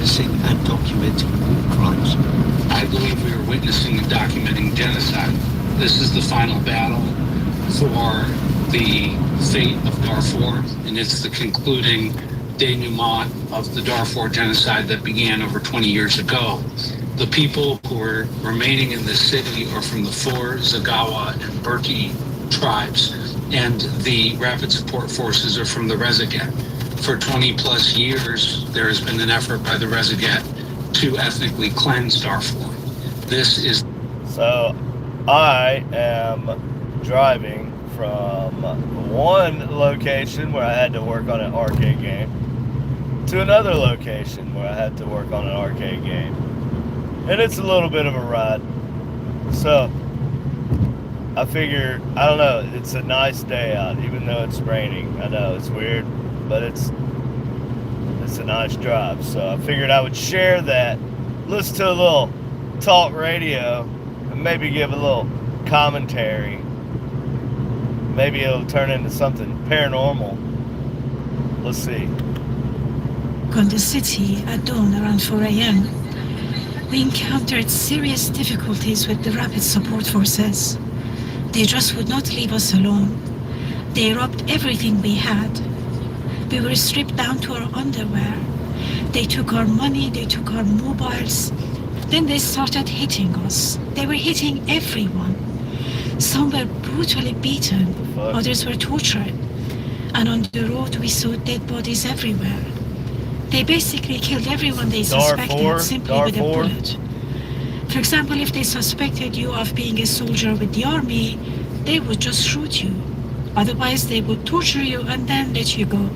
witnessing and documenting war crimes. I believe we are witnessing and documenting genocide. This is the final battle for the fate of Darfur, and it's the concluding denouement of the Darfur genocide that began over 20 years ago. The people who are remaining in the city are from the Four, Zagawa, and Berti tribes, and the Rapid Support Forces are from the Rezaget. For 20 plus years, there has been an effort by the Rezaget to ethnically cleanse Darfur. This is... So, I am driving from one location where I had to work on an arcade game to another location where I had to work on an arcade game. And it's a little bit of a ride. So, I figure, I don't know, it's a nice day out, even though it's raining. I know, it's weird, but it's a nice drive. So I figured I would share that, listen to a little talk radio, and maybe give a little commentary. Maybe it'll turn into something paranormal. Let's see. On the city at dawn around 4 a.m., we encountered serious difficulties with the Rapid Support Forces. They just would not leave us alone. They robbed everything we had. We were stripped down to our underwear. They took our money, they took our mobiles. Then they started hitting us. They were hitting everyone. Some were brutally beaten, others were tortured. And on the road we saw dead bodies everywhere. They basically killed everyone they suspected simply with a bullet. For example, if they suspected you of being a soldier with the army, they would just shoot you. Otherwise, they would torture you and then let you go.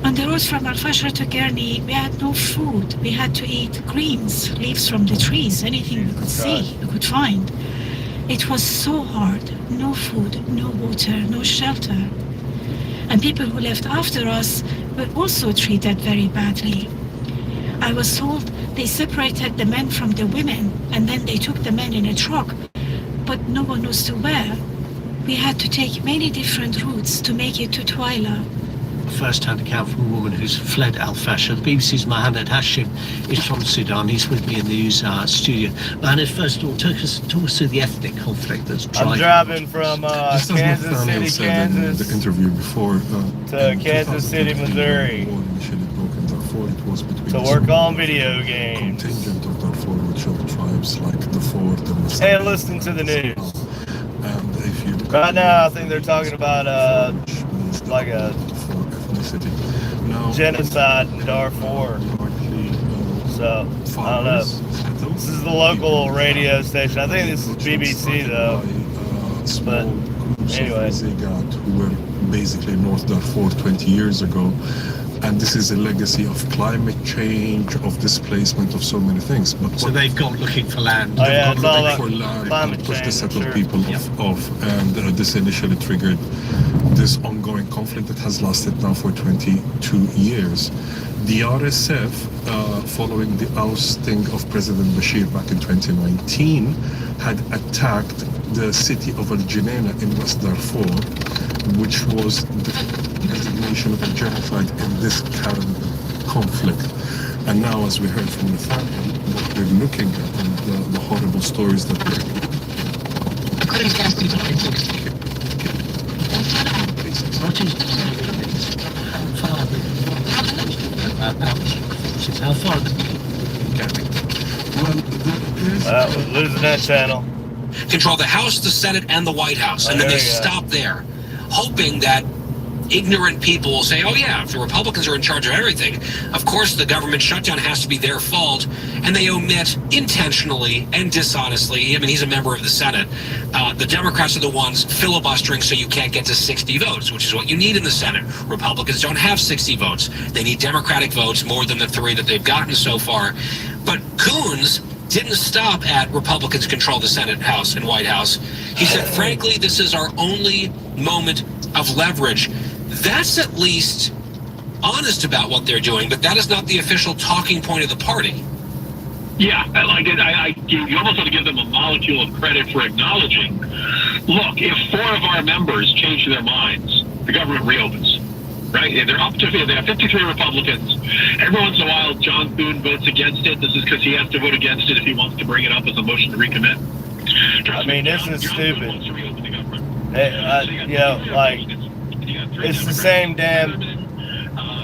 On the road from Al-Fashr to Gurney, we had no food. We had to eat greens, leaves from the trees, anything we could see, we could find. It was so hard. No food, no water, no shelter. And people who left after us were also treated very badly. I was told they separated the men from the women, and then they took the men in a truck, but no one knows to where. We had to take many different routes to make it to Twyla. First-hand account from a woman who's fled Al-Fashr. The BBC's Mohammed Hashim is from Sudan. He's with me in the news studio. Mohammed, first of all, talk us through the ethnic conflict that's driving... I'm driving from Kansas City, Kansas, in the interview before, to Kansas City, Missouri, to work on video games. Contingent of Darfur, which are tribes like the Four, the and listen to the news. And if you right now, I think they're talking about like a genocide in Darfur. So, I don't know. This is the local radio station. I think this is BBC though. But anyway. Who were basically North Darfur 20 years ago. And this is a legacy of climate change, of displacement, of so many things. But so they've gone looking for land. Oh, yeah, they've gone looking for land to push the settled people off. And this initially triggered this ongoing conflict that has lasted now for 22 years. The RSF, following the ousting of President Bashir back in 2019, had attacked the city of Al-Junaina in West Darfur, which was the designation of a genocide in this current conflict. And now, as we heard from the family, what we're looking at and the horrible stories that we're... How far? We're losing that channel. Control the House, the Senate, and the White House. And then they stop there, hoping that ignorant people will say, oh yeah, if the Republicans are in charge of everything, of course the government shutdown has to be their fault. And they omit intentionally and dishonestly, I mean, he's a member of the Senate, the Democrats are the ones filibustering so you can't get to 60 votes, which is what you need in the Senate. Republicans don't have 60 votes. They need Democratic votes, more than the 3 that they've gotten so far. But Coons didn't stop at Republicans control the Senate, House, and White House. He said, frankly, this is our only moment of leverage. That's at least honest about what they're doing, but that is not the official talking point of the party. Yeah, you almost want to give them a molecule of credit for acknowledging, look, if 4 of our members change their minds, the government reopens. right? They're up to, they have 53 Republicans. Every once in a while, John Thune votes against it. This is because he has to vote against it if he wants to bring it up as a motion to recommit. I mean, this is stupid. It's the same damn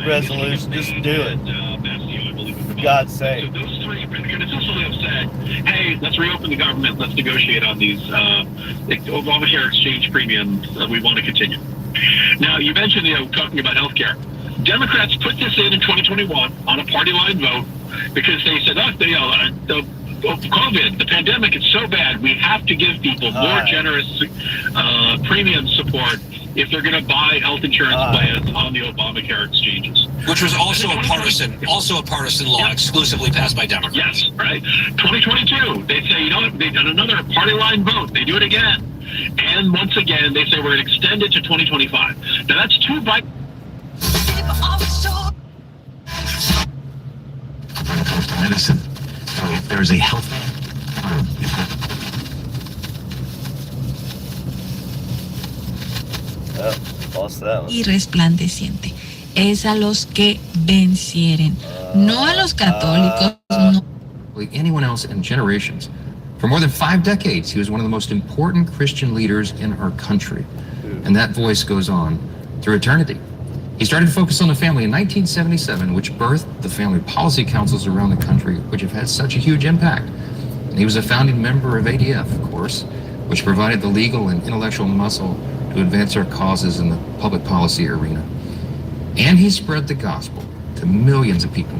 resolution. Just do it. For God's sake. So those three, because it's also upset, hey, let's reopen the government, let's negotiate on these Obamacare exchange premiums we want to continue. Now, you mentioned, talking about healthcare. Democrats put this in 2021 on a party line vote because they said, COVID, the pandemic is so bad, we have to give people more generous premium support if they're going to buy health insurance plans on the Obamacare exchanges. Which was also a partisan law exclusively passed by Democrats. Yes, right. 2022, they say, they've done another party line vote. They do it again. And once again, they say we're going to extend it to 2025. Now, that's two by... Medicine. There is a health... Lost that one. Y resplandeciente. Es a los que vencieren. No a los católicos. No. Anyone else in generations. For more than 5 decades, he was one of the most important Christian leaders in our country. And that voice goes on through eternity. He started to focus on the family in 1977, which birthed the family policy councils around the country, which have had such a huge impact. And he was a founding member of ADF, of course, which provided the legal and intellectual muscle to advance our causes in the public policy arena. And he spread the gospel to millions of people,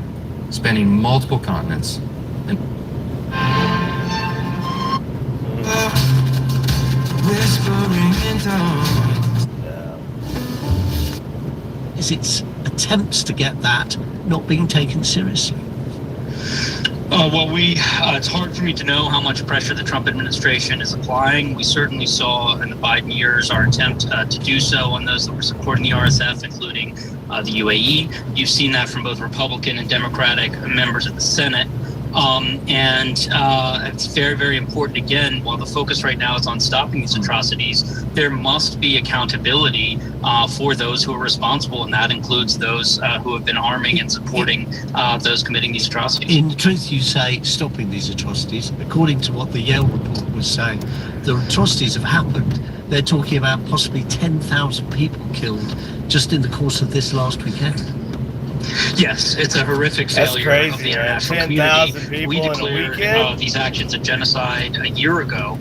spanning multiple continents. And Is its attempts to get that not being taken seriously? Well, it's hard for me to know how much pressure the Trump administration is applying. We certainly saw in the Biden years our attempt to do so on those that were supporting the RSF, including the UAE. You've seen that from both Republican and Democratic members of the Senate. And it's very, very important, again, while the focus right now is on stopping these atrocities, there must be accountability for those who are responsible, and that includes those who have been arming and supporting those committing these atrocities. In truth, you say stopping these atrocities. According to what the Yale report was saying, the atrocities have happened. They're talking about possibly 10,000 people killed just in the course of this last weekend. Yes, it's a horrific failure of the international community. We declared these actions of genocide a year ago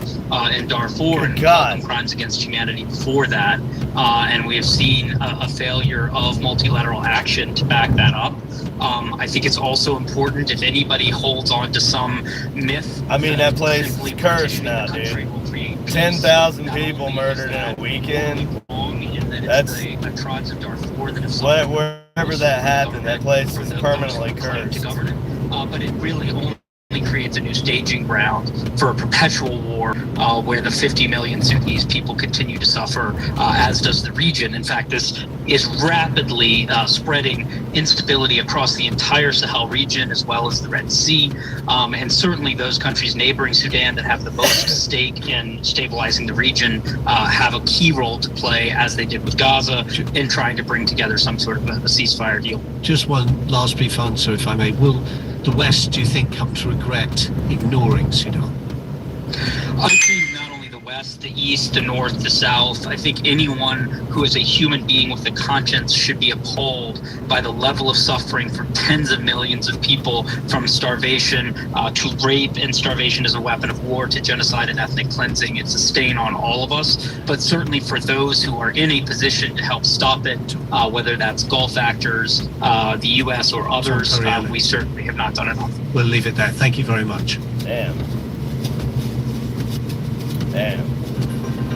in Darfur and crimes against humanity before that. And we have seen a failure of multilateral action to back that up. I think it's also important, if anybody holds on to some myth. I mean, that place is cursed now, dude. 10,000 people murdered in a weekend. That's wherever that happened, that place is permanently cursed. But it really only creates a new staging ground for a perpetual war where the 50 million Sudanese people continue to suffer, as does the region. In fact, this is rapidly spreading instability across the entire Sahel region as well as the Red Sea. And certainly those countries neighboring Sudan that have the most stake in stabilizing the region have a key role to play, as they did with Gaza, in trying to bring together some sort of a ceasefire deal. Just one last brief answer, if I may. Will the West, do you think, come to regret ignoring Sudan? I think not only the West, the East, the North, the South. I think anyone who is a human being with a conscience should be appalled by the level of suffering for tens of millions of people, from starvation to rape and starvation as a weapon of war to genocide and ethnic cleansing. It's a stain on all of us, but certainly for those who are in a position to help stop it, whether that's Gulf actors, the U.S. or others, we certainly have not done enough. We'll leave it there. Thank you very much. Damn.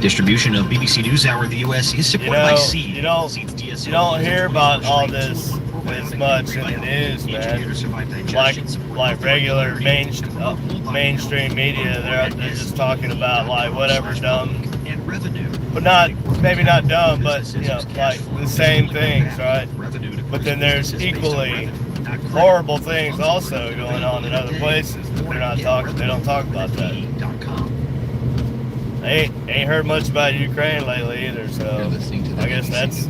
Distribution of BBC NewsHour in the U.S. is supported by Seed. You don't hear about all this as much in the news, man. Like regular mainstream media, they're just talking about like whatever dumb, but maybe not dumb, but like the same things, right? But then there's equally horrible things also going on in other places, but they don't talk about that. Ain't heard much about Ukraine lately either, so I guess that's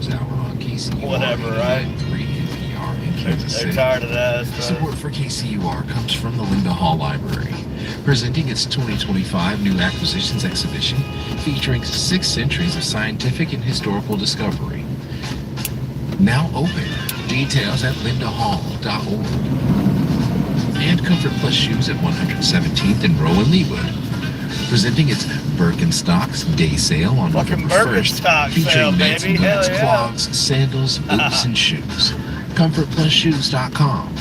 KCUR whatever, right? 3 NPR in Kansas They're City. tired of that. Support for KCUR comes from the Linda Hall Library, presenting its 2025 New Acquisitions Exhibition, featuring 6 centuries of scientific and historical discovery. Now open. Details at lindahall.org. And Comfort Plus Shoes at 117th and Rowan Leewood, presenting its Birkenstocks Day Sale on fucking November 1st, Birkenstock featuring sale, mats and baby. boots, Hell yeah. clogs, sandals, boots, and shoes. ComfortPlusShoes.com.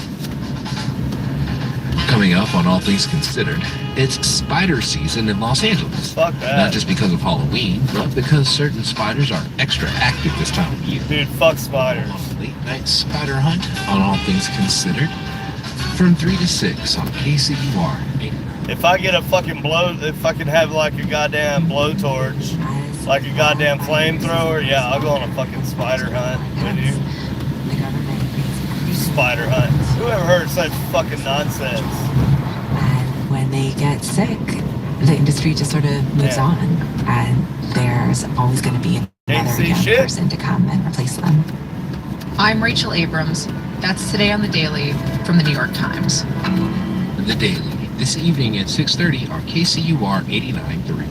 Coming up on All Things Considered, it's spider season in Los Angeles. Fuck that. Not just because of Halloween, but because certain spiders are extra active this time of year. Dude, fuck spiders. Late night spider hunt on All Things Considered from 3 to 6 on KCUR. If I get a fucking if I can have like a goddamn blowtorch, like a goddamn flamethrower, yeah, I'll go on a fucking spider hunt with you. Spider hunt. Who ever heard such fucking nonsense? And when they get sick, the industry just sort of moves on, and there's always going to be another young person to come and replace them. I'm Rachel Abrams. That's Today on the Daily from the New York Times. The Daily, this evening at 6:30 on KCUR 89.3.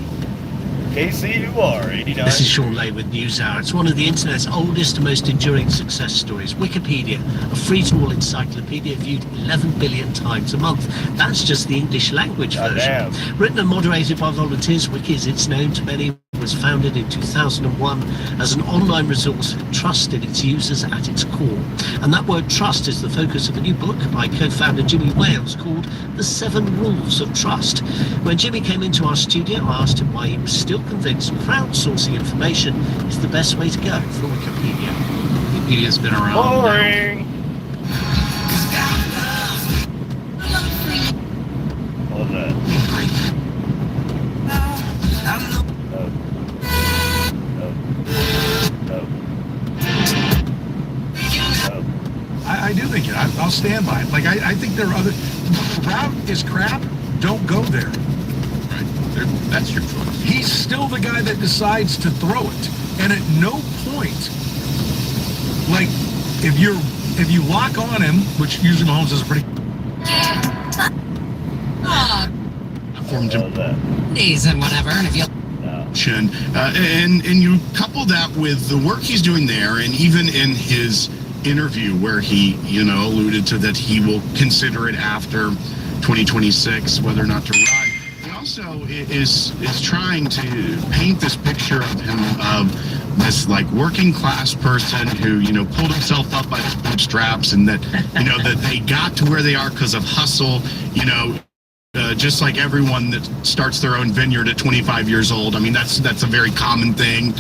KCUR 89. This is Sean Lay with NewsHour. It's one of the internet's oldest and most enduring success stories. Wikipedia, a free-to-all encyclopedia viewed 11 billion times a month. That's just the English language version. Written and moderated by volunteers, Wiki, as it's known to many, was founded in 2001 as an online resource with trust in its users at its core. And that word trust is the focus of a new book by co-founder Jimmy Wales called The 7 Rules of Trust. When Jimmy came into our studio, I asked him why he was still convinced crowdsourcing information is the best way to go for Wikipedia. Wikipedia's been around. Boring. What was that? I do think it. I'll stand by it. Like, I think there are other... Route is crap. Don't go there. Right. That's your choice. He's still the guy that decides to throw it. And at no point, like, if you lock on him, which usually Mahomes does a pretty... Days and whatever, and if you... And you couple that with the work he's doing there, and even in his interview where he, alluded to that he will consider it after 2026 whether or not to run. He also is trying to paint this picture of him of this like working class person who pulled himself up by his bootstraps, and that that they got to where they are because of hustle. Just like everyone that starts their own vineyard at 25 years old. I mean, that's a very common thing.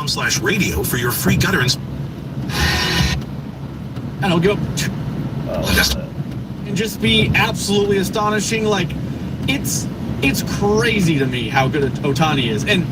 /radio for your free gutter and it'll go and just be absolutely astonishing. Like, it's crazy to me how good Ohtani is, and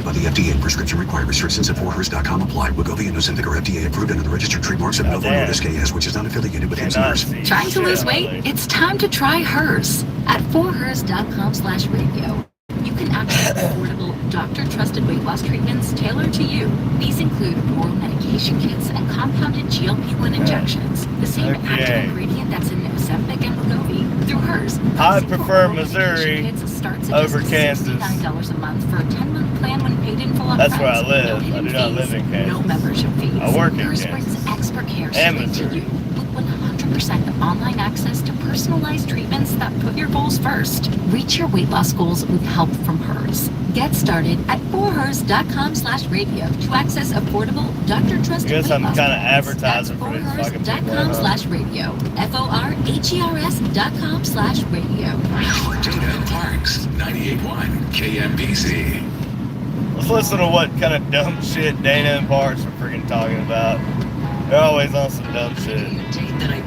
by the FDA. Prescription required. Restrictions at forhers.com apply. Wegovy and Ozempic are FDA approved under the registered trademarks of Novo Nordisk AS, which is not affiliated with Hims & Hers. Trying to lose weight? It's time to try Hers. At forhers.com/radio, you can access affordable, doctor-trusted weight loss treatments tailored to you. These include oral medication kits and compounded GLP-1 injections. The same active ingredient that's in Ozempic and Wegovy. Through Hers, I prefer Missouri starts at over just Kansas. $69 a month for a 10-month plan when paid in full upfront. That's where I live. I do not live in Kansas. No membership fees. I work in Hers Kansas. brings expert care And straight to Missouri. you with 100% of online access to personalized treatments that put your goals first. Reach your weight loss goals with help from Hers. Get started at forhers.com/radio to access affordable, doctor-trusted I guess weight I'm loss kind of plans. advertising for these fucking people. forhers.com/radio. forhers.com/radio. Dana and Parks, 98.1 KMBC. Let's listen to what kind of dumb shit Dana and Parks are freaking talking about. They're always on some dumb shit. That I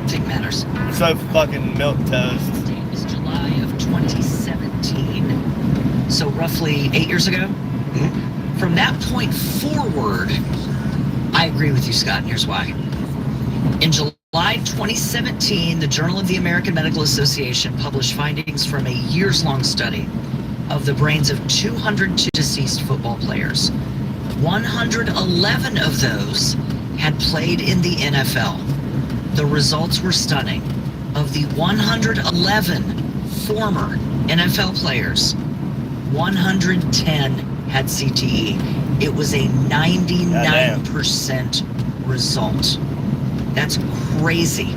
think matters. They're so fucking milquetoast. It was July of 2017. So roughly 8 years ago. From that point forward, I agree with you, Scott, and here's why. In July July 2017, the Journal of the American Medical Association published findings from a years-long study of the brains of 202 deceased football players. 111 of those had played in the NFL. The results were stunning. Of the 111 former NFL players, 110 had CTE. It was a 99% result. That's crazy.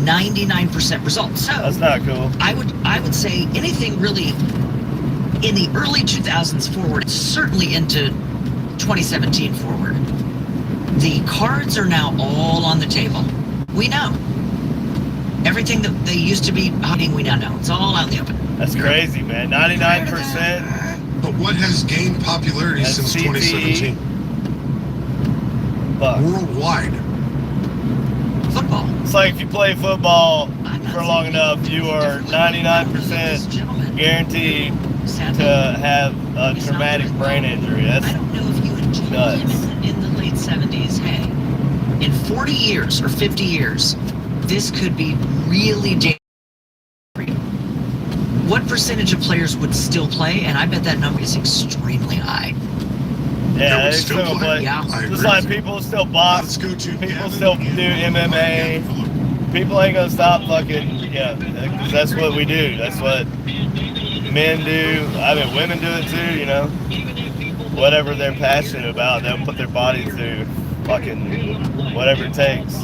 99% result. So that's not cool. I would say anything really in the early 2000s forward, certainly into 2017 forward, the cards are now all on the table. We know. Everything that they used to be hiding, we now know. It's all out in the open. That's crazy, man. 99%. But what has gained popularity since 2017? Worldwide. Football. It's like if you play football for long enough, you are 99% guaranteed to have a traumatic brain injury. That's nuts. In the late 70s, hey, in 40 years or 50 years, this could be really dangerous. What percentage of players would still play? And I bet that number is extremely high. Yeah, they still play. Yeah. Just like people still box, people still do MMA. People ain't gonna stop fucking, because that's what we do. That's what men do. I mean, women do it too, you know. Whatever they're passionate about, they'll put their body through fucking whatever it takes.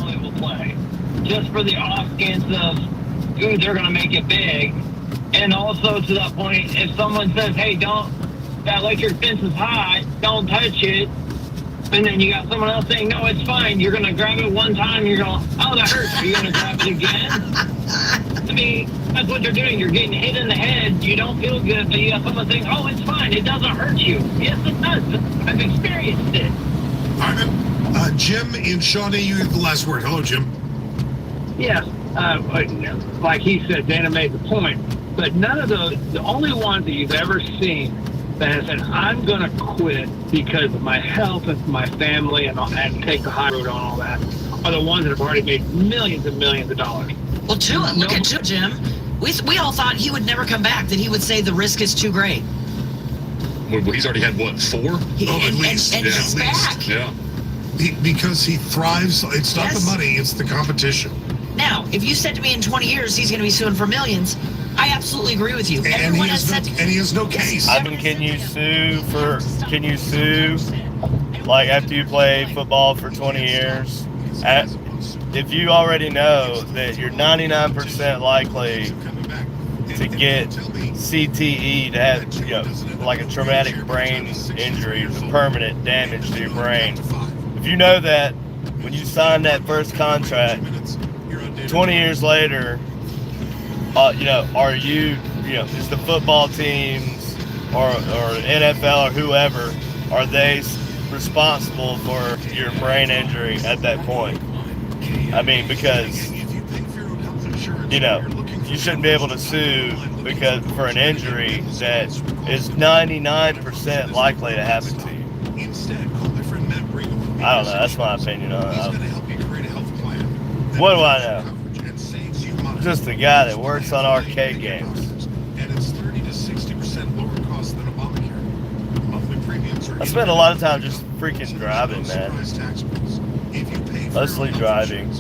Just for the off chance of, ooh, they're gonna make it big. And also to that point, if someone says, hey, that electric fence is hot, don't touch it. And then you got someone else saying, no, it's fine. You're going to grab it one time. You're going, oh, that hurts. Are you going to grab it again? I mean, that's what they're doing. You're getting hit in the head. You don't feel good, but you got someone saying, oh, it's fine. It doesn't hurt you. Yes, it does. I've experienced it. All right, man. Jim in Shawnee, you have the last word. Hello, Jim. Yes. Like he said, Dana made the point. But none of the only ones that you've ever seen that has said, I'm going to quit because of my health and my family and take the high road on all that, are the ones that have already made millions and millions of dollars. Well, look at Jim. We all thought he would never come back, that he would say the risk is too great. Well, he's already had, what, 4? At least. And he's back. Yeah. Because he thrives. It's not the money, it's the competition. Now, if you said to me in 20 years he's going to be suing for millions, I absolutely agree with you. And he has no case. I mean, can you sue like after you play football for 20 years? If you already know that you're 99% likely to get CTE, to have, like a traumatic brain injury, permanent damage to your brain. If you know that when you sign that first contract, 20 years later, are you, is the football teams or NFL or whoever, are they responsible for your brain injury at that point? I mean, because, you shouldn't be able to sue for an injury that is 99% likely to happen to you. I don't know. That's my opinion on it. What do I know? Just a guy that works on arcade games. I spend a lot of time just freaking driving, man. Mostly driving.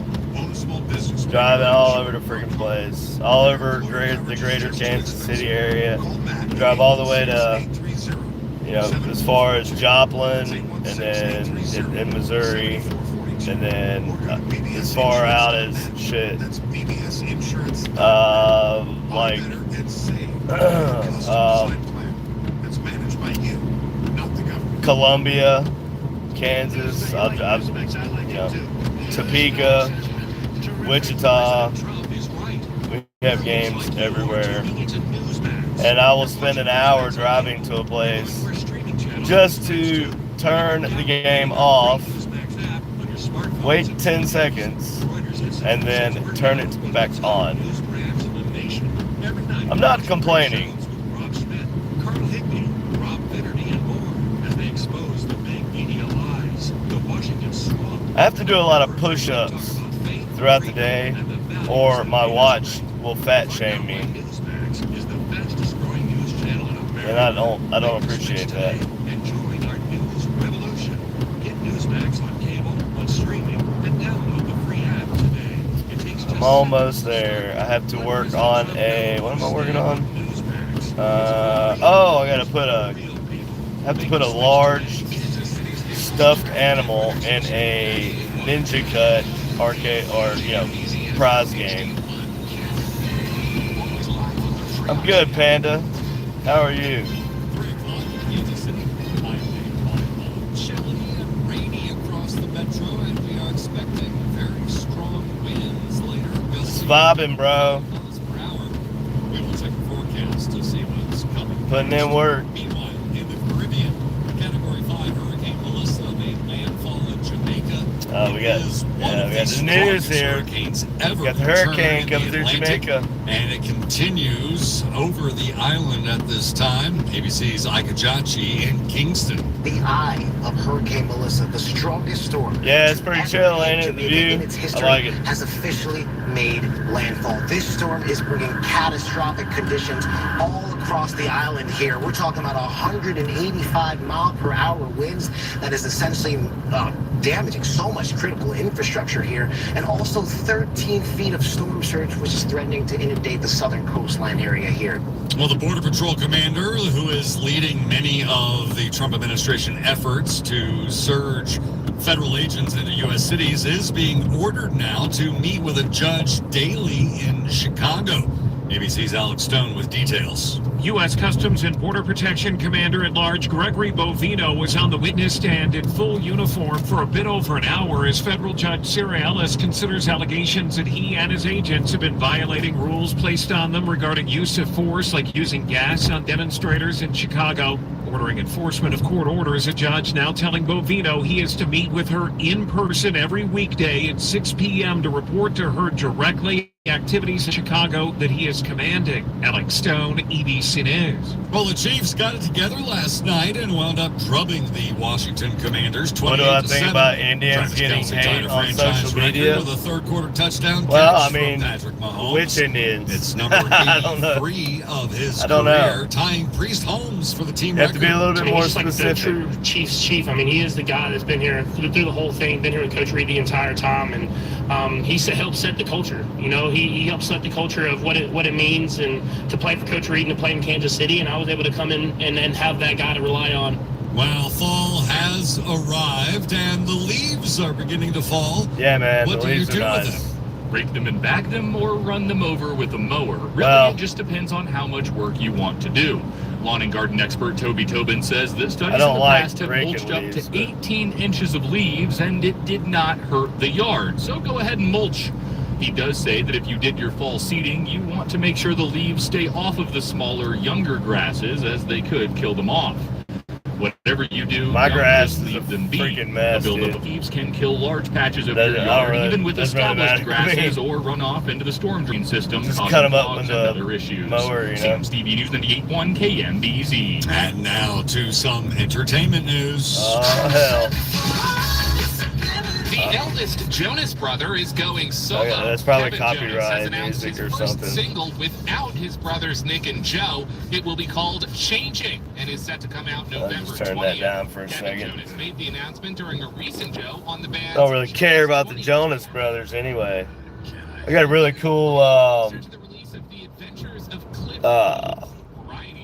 Driving all over the freaking place. All over the greater Kansas City area. Drive all the way to, as far as Joplin, and then in Missouri, and then as far out as shit. Columbia, Kansas, Topeka, Wichita. We have games everywhere. And I will spend an hour driving to a place just to turn the game off, wait 10 seconds, and then turn it back on. I'm not complaining. I have to do a lot of push-ups throughout the day, or my watch will fat shame me. And I don't appreciate that. I'm almost there. I have to work on what am I working on? I have to put a large stuffed animal in a Ninja Cut arcade or prize game. I'm good, Panda. How are you? Just vibing, bro. Putting in work. We got the news here. We got the hurricane coming through Jamaica. And it continues over the island at this time. ABC's Ike Ajachi in Kingston. The eye of Hurricane Melissa, the strongest storm. Yeah, it's pretty chill, ain't it? The view. In its history, I like it. has officially made landfall. This storm is bringing catastrophic conditions all across the island here. We're talking about 185-mile-per-hour winds that is essentially damaging so much critical infrastructure here, and also 13 feet of storm surge, which is threatening to inundate the southern coastline area here. Well, the Border Patrol commander, who is leading many of the Trump administration efforts to surge federal agents into U.S. cities, is being ordered now to meet with a judge daily in Chicago. ABC's Alex Stone with details. U.S. Customs and Border Protection Commander-at-Large Gregory Bovino was on the witness stand in full uniform for a bit over an hour as federal judge Sarah Ellis considers allegations that he and his agents have been violating rules placed on them regarding use of force, like using gas on demonstrators in Chicago. Ordering enforcement of court orders, a judge now telling Bovino he is to meet with her in person every weekday at 6 p.m. to report to her directly activities in Chicago that he is commanding. Alex Stone, EBC News. Well, the Chiefs got it together last night and wound up drubbing the Washington Commanders 28-7. What do I think about Indians getting hate on social media? With a third-quarter touchdown well, catch I mean, from Patrick Mahomes. which Indians? It's number 83 of his career, tying Priest Holmes for the team you have record. To be a little bit more specific. specific. Like the true Chiefs chief. I mean, he is the guy that's been here through the whole thing, been here with Coach Reed the entire time, and he helped set the culture. You know, he helped set the culture of what it means and to play for Coach Reed and to play in Kansas City, and I was able to come in and have that guy to rely on. Well, fall has arrived and the leaves are beginning to fall. Yeah, man. What the do you leaves do are with nice. them? Rake them and bag them or run them over with a mower. Really, it just depends on how much work you want to do. Lawn and garden expert Toby Tobin says the studies in the past have mulched up to 18 inches of leaves and it did not hurt the yard. So go ahead and mulch. He does say that if you did your fall seeding, you want to make sure the leaves stay off of the smaller, younger grasses as they could kill them off. Whatever you do, my grass just is leave them be. freaking mess, The buildup of leaves can kill large patches of your Doesn't- yard, really- even with doesn't really established matter to me. grasses or run off into the storm drain system, Just causing cut 'em up clogs with and a other issues. mower, you know. Sam Stevie News 98.1 KMBZ. And now to some entertainment news. Oh, hell. The eldest Jonas brother is going solo. Okay, that's probably Kevin Jonas has copyright announced music his or first something. single without his brothers Nick and Joe. It will be called Changing and is set to come out November 20th. Just turn that down for a Kevin second. Jonas made the announcement during a recent show on the band's Don't really care about the Jonas Brothers anyway. I got a really cool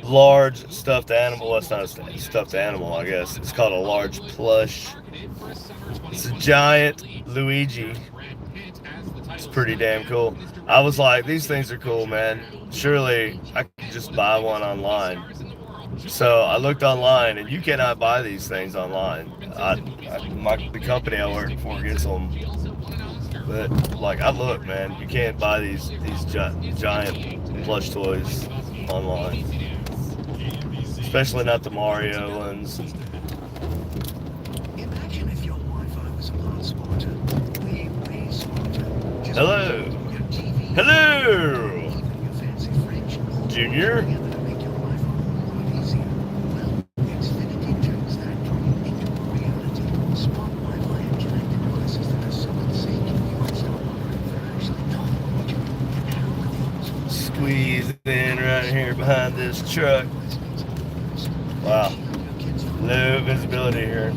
large stuffed animal. Well, it's not a stuffed animal, I guess. It's called a large plush. It's a giant Luigi. It's pretty damn cool. I was like, these things are cool, man. Surely I could just buy one online. So I looked online, and you cannot buy these things online. The company I work for gets them. But like, I look, man, you can't buy these giant plush toys online. Especially not the Mario ones. Imagine if your Wi-Fi was a lot smarter. Way smarter. Hello. Hello. Junior. behind this truck. Wow. Low visibility here.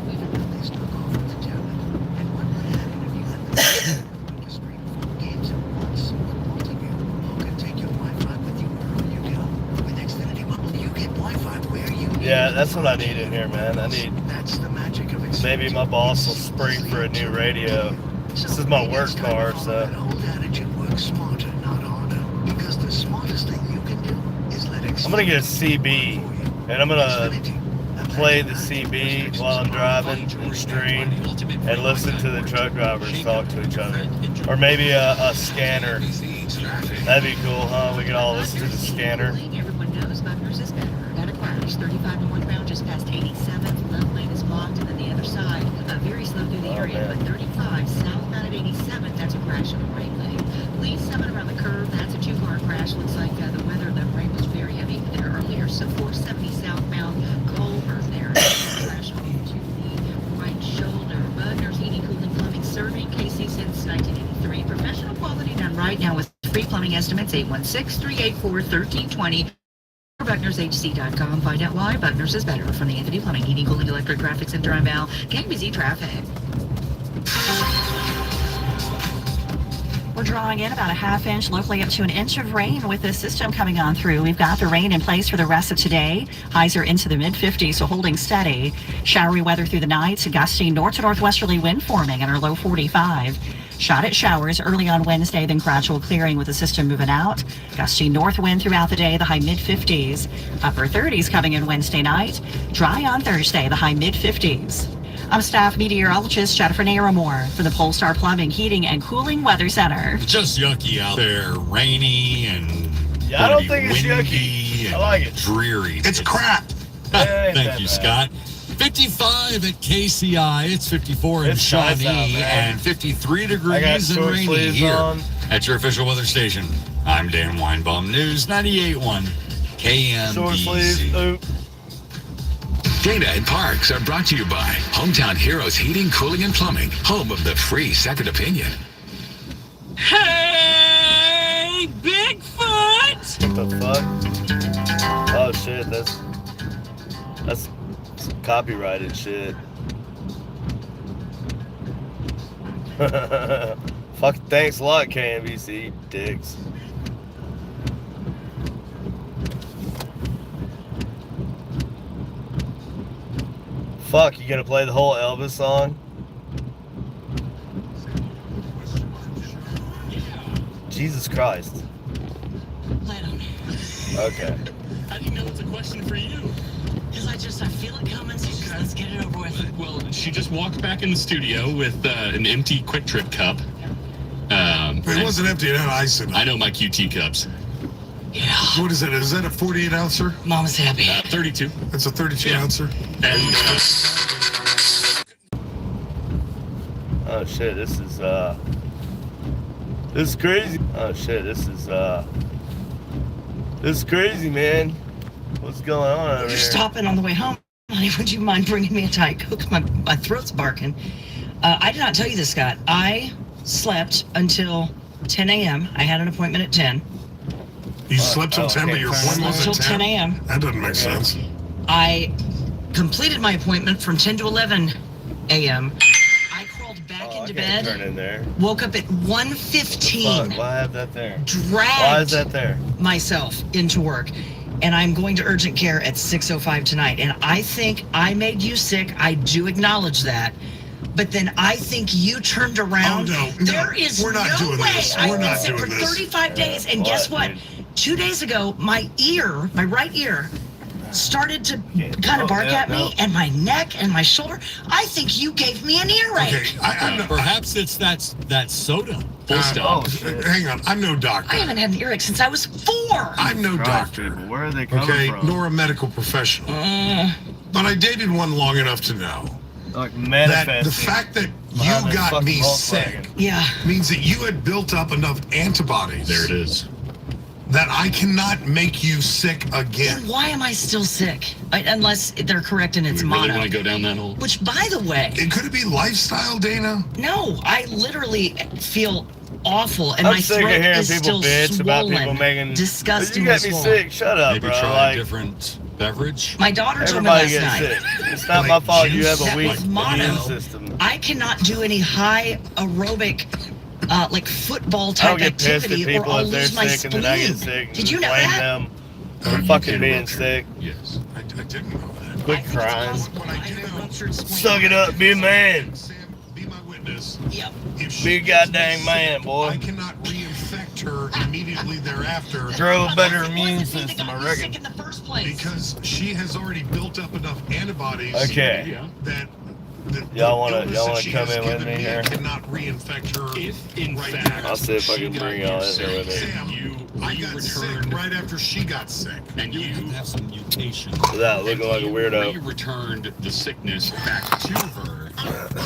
Yeah, that's what I need in here, man. I need. Maybe my boss will spring for a new radio. This is my work car, so. I'm gonna get a CB, and I'm gonna play the CB while I'm driving and stream, and listen to the truck drivers talk to each other. Or maybe a scanner. That'd be cool, huh? We can all listen to the scanner. Everyone knows Buckner's is better. Got a crash. 35 northbound just past 87th. Left lane is blocked, and then the other side, very slow through the area. But 35 southbound at 87th, that's a crash on the right lane. Lead 7 around the curve, that's a 2-car crash. Looks like the weather, the rain was very heavy there earlier. So 470 southbound, Culver there. Crash on to the right shoulder. Buckner's Heating, Cooling, Plumbing, serving KC since 1983. Professional quality done right now with free plumbing estimates. 816-384-1320. BucknersHC.com. Find out why Buckner's is better. From the Anthony Plumbing, Heating, Cooling, Electric, Graphics Center and Val. KBZ Traffic. We're drawing in about a ½ inch, locally up to an inch of rain with this system coming on through. We've got the rain in place for the rest of today. Highs are into the mid-50s, so holding steady. Showery weather through the night. Gusting north to northwesterly wind forming at our low 45. Shot at showers early on Wednesday, then gradual clearing with the system moving out. Gusty north wind throughout the day, the high mid-50s. Upper 30s coming in Wednesday night. Dry on Thursday, the high mid-50s. I'm staff meteorologist Jennifer Naramore for the Polestar Plumbing, Heating, and Cooling Weather Center. Just yucky out there, rainy and I don't think it's yucky. I like it. Dreary. It's crap. Thank you, Scott. 55 at KCI. It's 54 in Shawnee and 53 degrees and rainy here at your official weather station. I'm Dan Weinbaum, News 98.1 KMBZ. Data and Parks are brought to you by Hometown Heroes Heating, Cooling, and Plumbing, home of the free second opinion. Hey, Bigfoot! What the fuck? Oh shit, that's some copyrighted shit. Fuck, thanks a lot, KMBC, dicks. Fuck, you gonna play the whole Elvis song? Jesus Christ. Okay. How do you know it's a question for you? Because I feel it coming, so let's get it over with. Well, she just walked back in the studio with an empty Quick Trip cup. It wasn't empty, it had ice in it. I know my QT cups. Yeah. What is it? Is that a 48 ouncer? Mama's happy. 32. It's a 32 ouncer. And oh shit, this is crazy. Oh shit, this is crazy, man. What's going on over You're here? stopping on the way home. Honey, would you mind bringing me a Diet Coke? My throat's barking. I did not tell you this, Scott. I slept until 10 a.m. I had an appointment at 10. You slept till 10, but your appointment was Until at 10? 10 a.m. That doesn't make sense. I completed my appointment from 10 to 11 a.m. I crawled back into bed. Turn in there. Woke up at 1:15. Fuck, why have that there? Dragged Why is that there? myself into work. And I'm going to urgent care at 6:05 tonight. And I think I made you sick. I do acknowledge that. But then I think you turned around. Oh, no, There is we're not no doing way. this. I've We're been not sick doing for this. 35 days. And guess what? 2 days ago, my right ear, started to kind of bark at me, and my neck and my shoulder. I think you gave me an earache. Perhaps it's that soda. Full Oh, stop. hang on. I'm no doctor. I haven't had an earache since I was 4. I'm no doctor. Where are they coming from? Nor a medical professional. But I dated one long enough to know like that the fact that you got me sick means that you had built up enough antibodies. There it is. That I cannot make you sick again. Then why am I still sick? Unless they're correct and it's We really mono. want to go down that hole. Which, by the way, Could it be lifestyle, Dana? no, I literally feel awful, and I'm my sick of throat hearing is people still bitch about people swollen. making. Disgusting. You got me sick. Shut up, Maybe bro. try Like, a different beverage. My daughter told me everybody last gets night. sick. It's not my fault. You have a That weak with immune mono, system. I cannot do any high aerobic, like football I don't type get pissed at activity, or people I'll if they're lose my sick and then I get spleen. sick. And Did you know blame that? them for fucking being sick. Yes. I didn't know that. Quit crying. What I do know, Suck it up. Be a man. Sam, be my witness. Yep. If she Be a gets me goddamn man, sick, boy. I cannot reinfect her immediately thereafter. Grow a better immune system, I reckon. In the first place. Because she has already built up enough antibodies. Okay. That Y'all wanna come in with me here? Cannot reinfect her. If in right fact, I'll see if I can bring y'all in here with me. Sam, I got sick right after she got sick. and you have some mutation. Without looking like a weirdo. You returned the sickness back to her.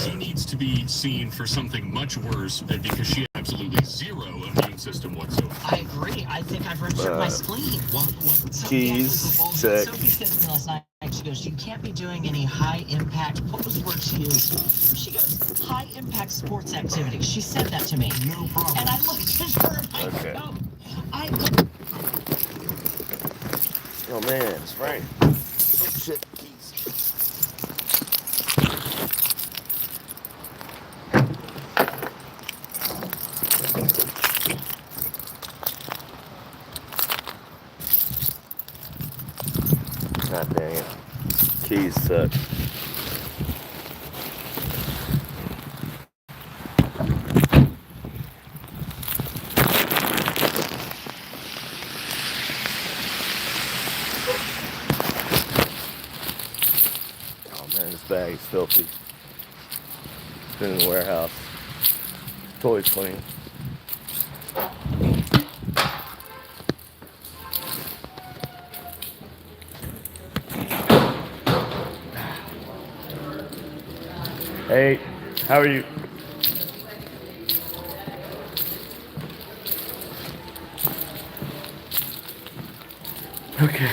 She needs to be seen for something much worse because she has absolutely zero immune system whatsoever. I agree. I think I've ruptured my spleen. Keys, check. Sophie said to me last night, she goes, you can't be doing any high impact, what was the word she used? She goes, high impact sports activity. She said that to me. No problem. And I looked at her and I Okay. go, I Oh man, it's Frank. Oh shit, keys. God dang it. Keys suck. Oh man, this bag is filthy. It's been in the warehouse. Toys clean. Hey, how are you? Okay.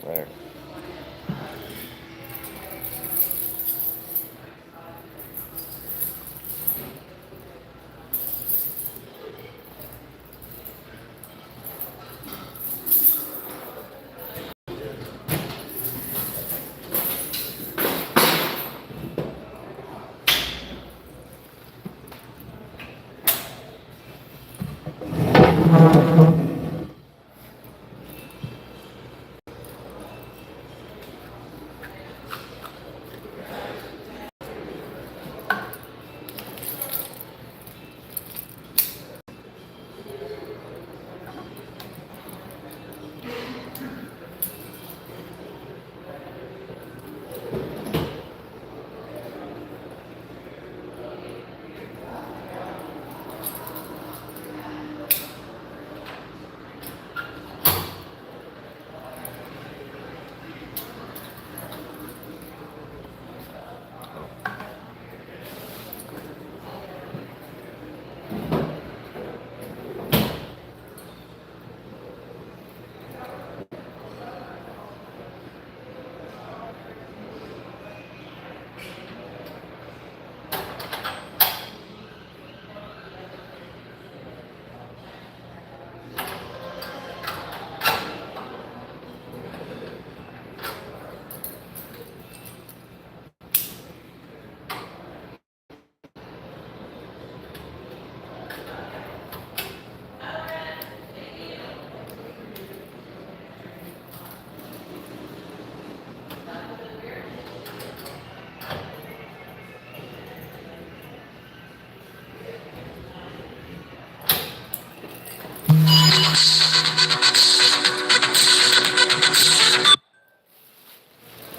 There.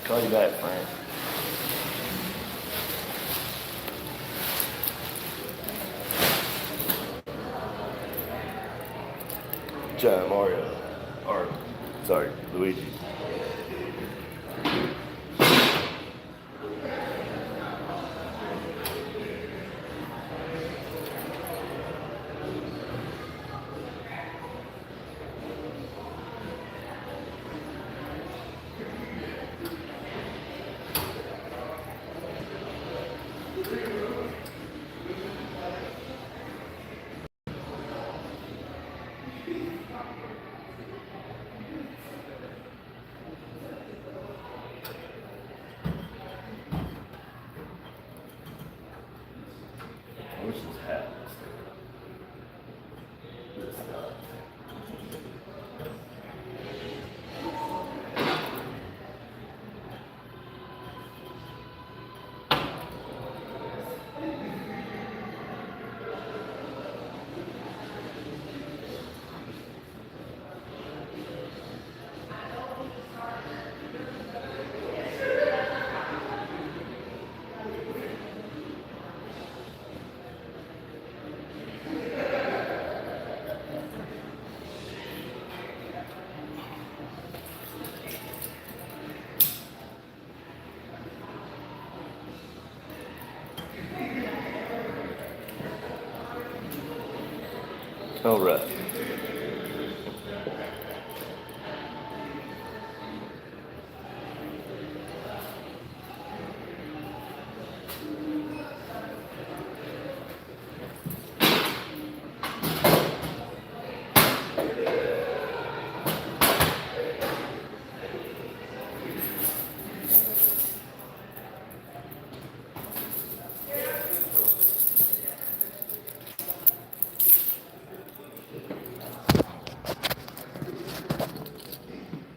Call you back, Frank. John Mario. Or, sorry, Luigi. All right.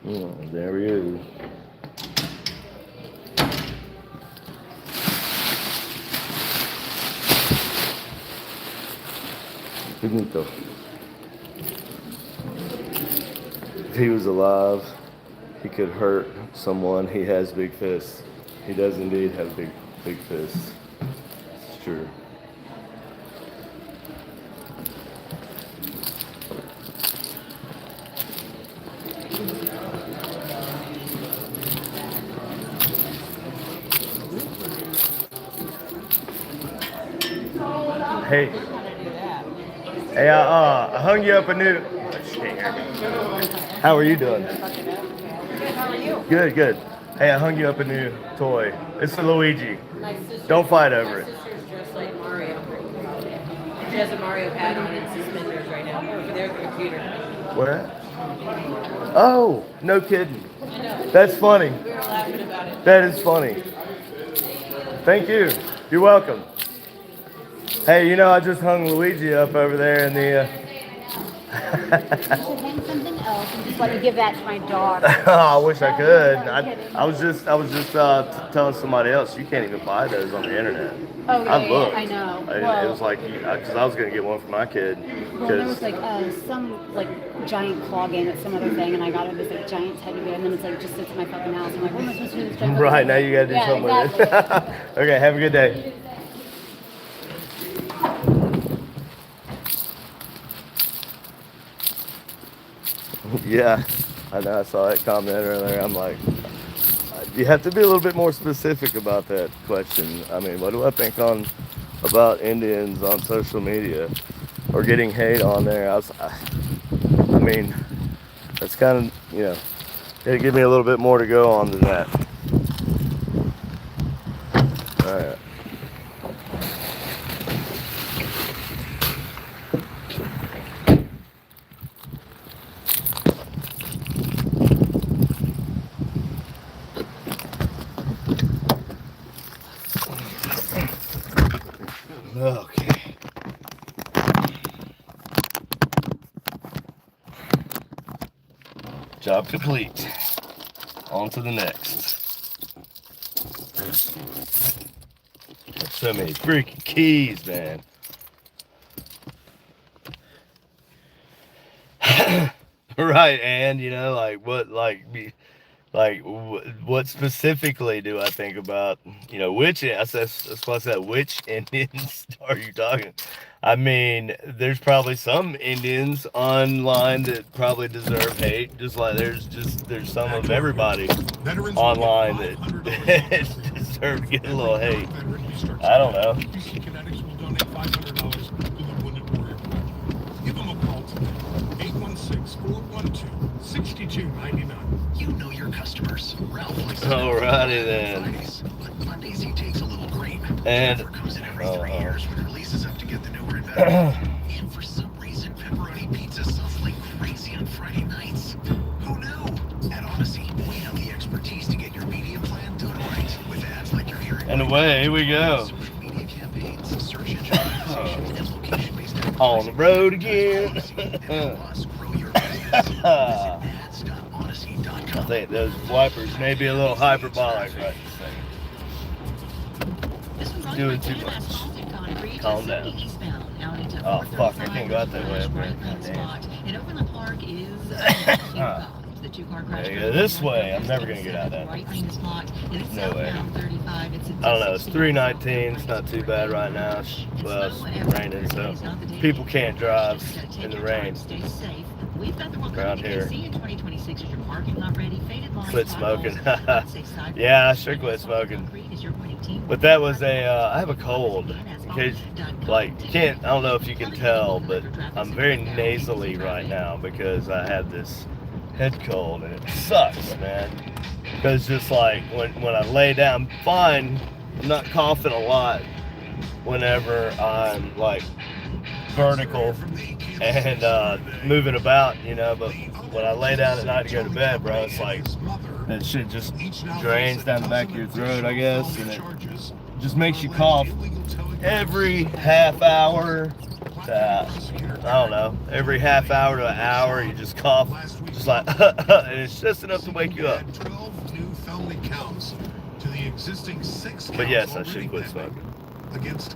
Oh, there he is. Finito. If he was alive, he could hurt someone. He has big fists. He does indeed have big fists. It's true. Hey. Hey, I hung you up a new. How are you doing? How are you? Good, good. Hey, I hung you up a new toy. It's a Luigi. Don't fight over it. My sister's dressed like Mario. She has a Mario pad on and suspenders right now. Over there at the computer. What? Oh, no kidding. I know. That's funny. We were laughing about it. That is funny. Thank you. You're welcome. Hey, you know, I just hung Luigi up over there in the... You should hang something else and just let me give that to my dog. I wish I could. I was just telling somebody else, you can't even buy those on the internet. Oh, yeah, I looked. I know. It was like, because I was going to get one for my kid. Well, there was like some like giant claw game at some other thing, and I got this like giant teddy bear, and then it's like just sits in my fucking house. I'm like, what am I supposed to do with this giant Right, now you got to do something with it. Okay, have a good day. Yeah, I know. I saw that comment earlier. I'm like, you have to be a little bit more specific about that question. I mean, what do I think about Indians on social media or getting hate on there? I mean, that's kind of, you know, gotta give me a little bit more to go on than that. All right. Okay. Job complete. On to the next. So many freaking keys, man. Right, and you know, like what specifically do I think about, you know, that's why I said, which Indians are you talking? I mean, there's probably some Indians online that probably deserve hate, just like there's some of everybody online that deserve to get a little hate. I don't know. Give them a call today. 816-412-6299. You know your customers. Ralph likes to Alrighty then. But Mondays he takes a little green. And comes in every 3 years with releases up to get the newer and better. And for some reason, pepperoni pizza sells like crazy on Friday nights. Who knew? At Odyssey, we have the expertise to get your media plan done right. With ads like you're hearing. And away we go. Social media campaigns, search engine optimization, and location-based advertising. On the road again. I think those wipers may be a little hyperbolic right this second. Doing too much. Calm down. Oh fuck, I can't go out that way. And Overland Park is The two-car There crash you go. This way. I'm never going to get out of that. right lane is blocked. And it's No way. southbound 35. It's I don't know. It's 3:19. It's not too bad right now. Well, it's raining, so people can't drive in the rain We've got the around here. in 2026. Is your parking lot ready? Faded lines, Quit smoking. potholes. Yeah, I sure quit smoking. But that was I have a cold. In case, like, you can't, I don't know if you can tell, but I'm very nasally right now because I have this head cold and it sucks, man. Because just like when I lay down, I'm fine. I'm not coughing a lot whenever I'm like vertical and moving about, you know, but when I lay down at night to go to bed, bro, it's like that shit just drains down the back of your throat, I guess, and it just makes you cough every half hour to, I don't know, every half hour to an hour, you just cough, just like, and it's just enough to wake you up. But yes, I should quit smoking.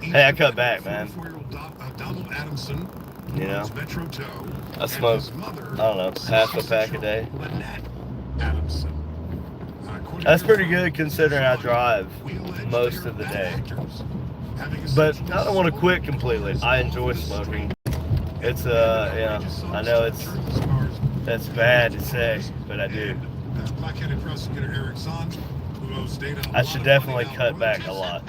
Hey, I cut back, man. You know, I smoke, I don't know, half a pack a day. That's pretty good considering I drive most of the day. But I don't want to quit completely. I enjoy smoking. It's yeah, I know that's bad to say, but I do. I should definitely cut back a lot.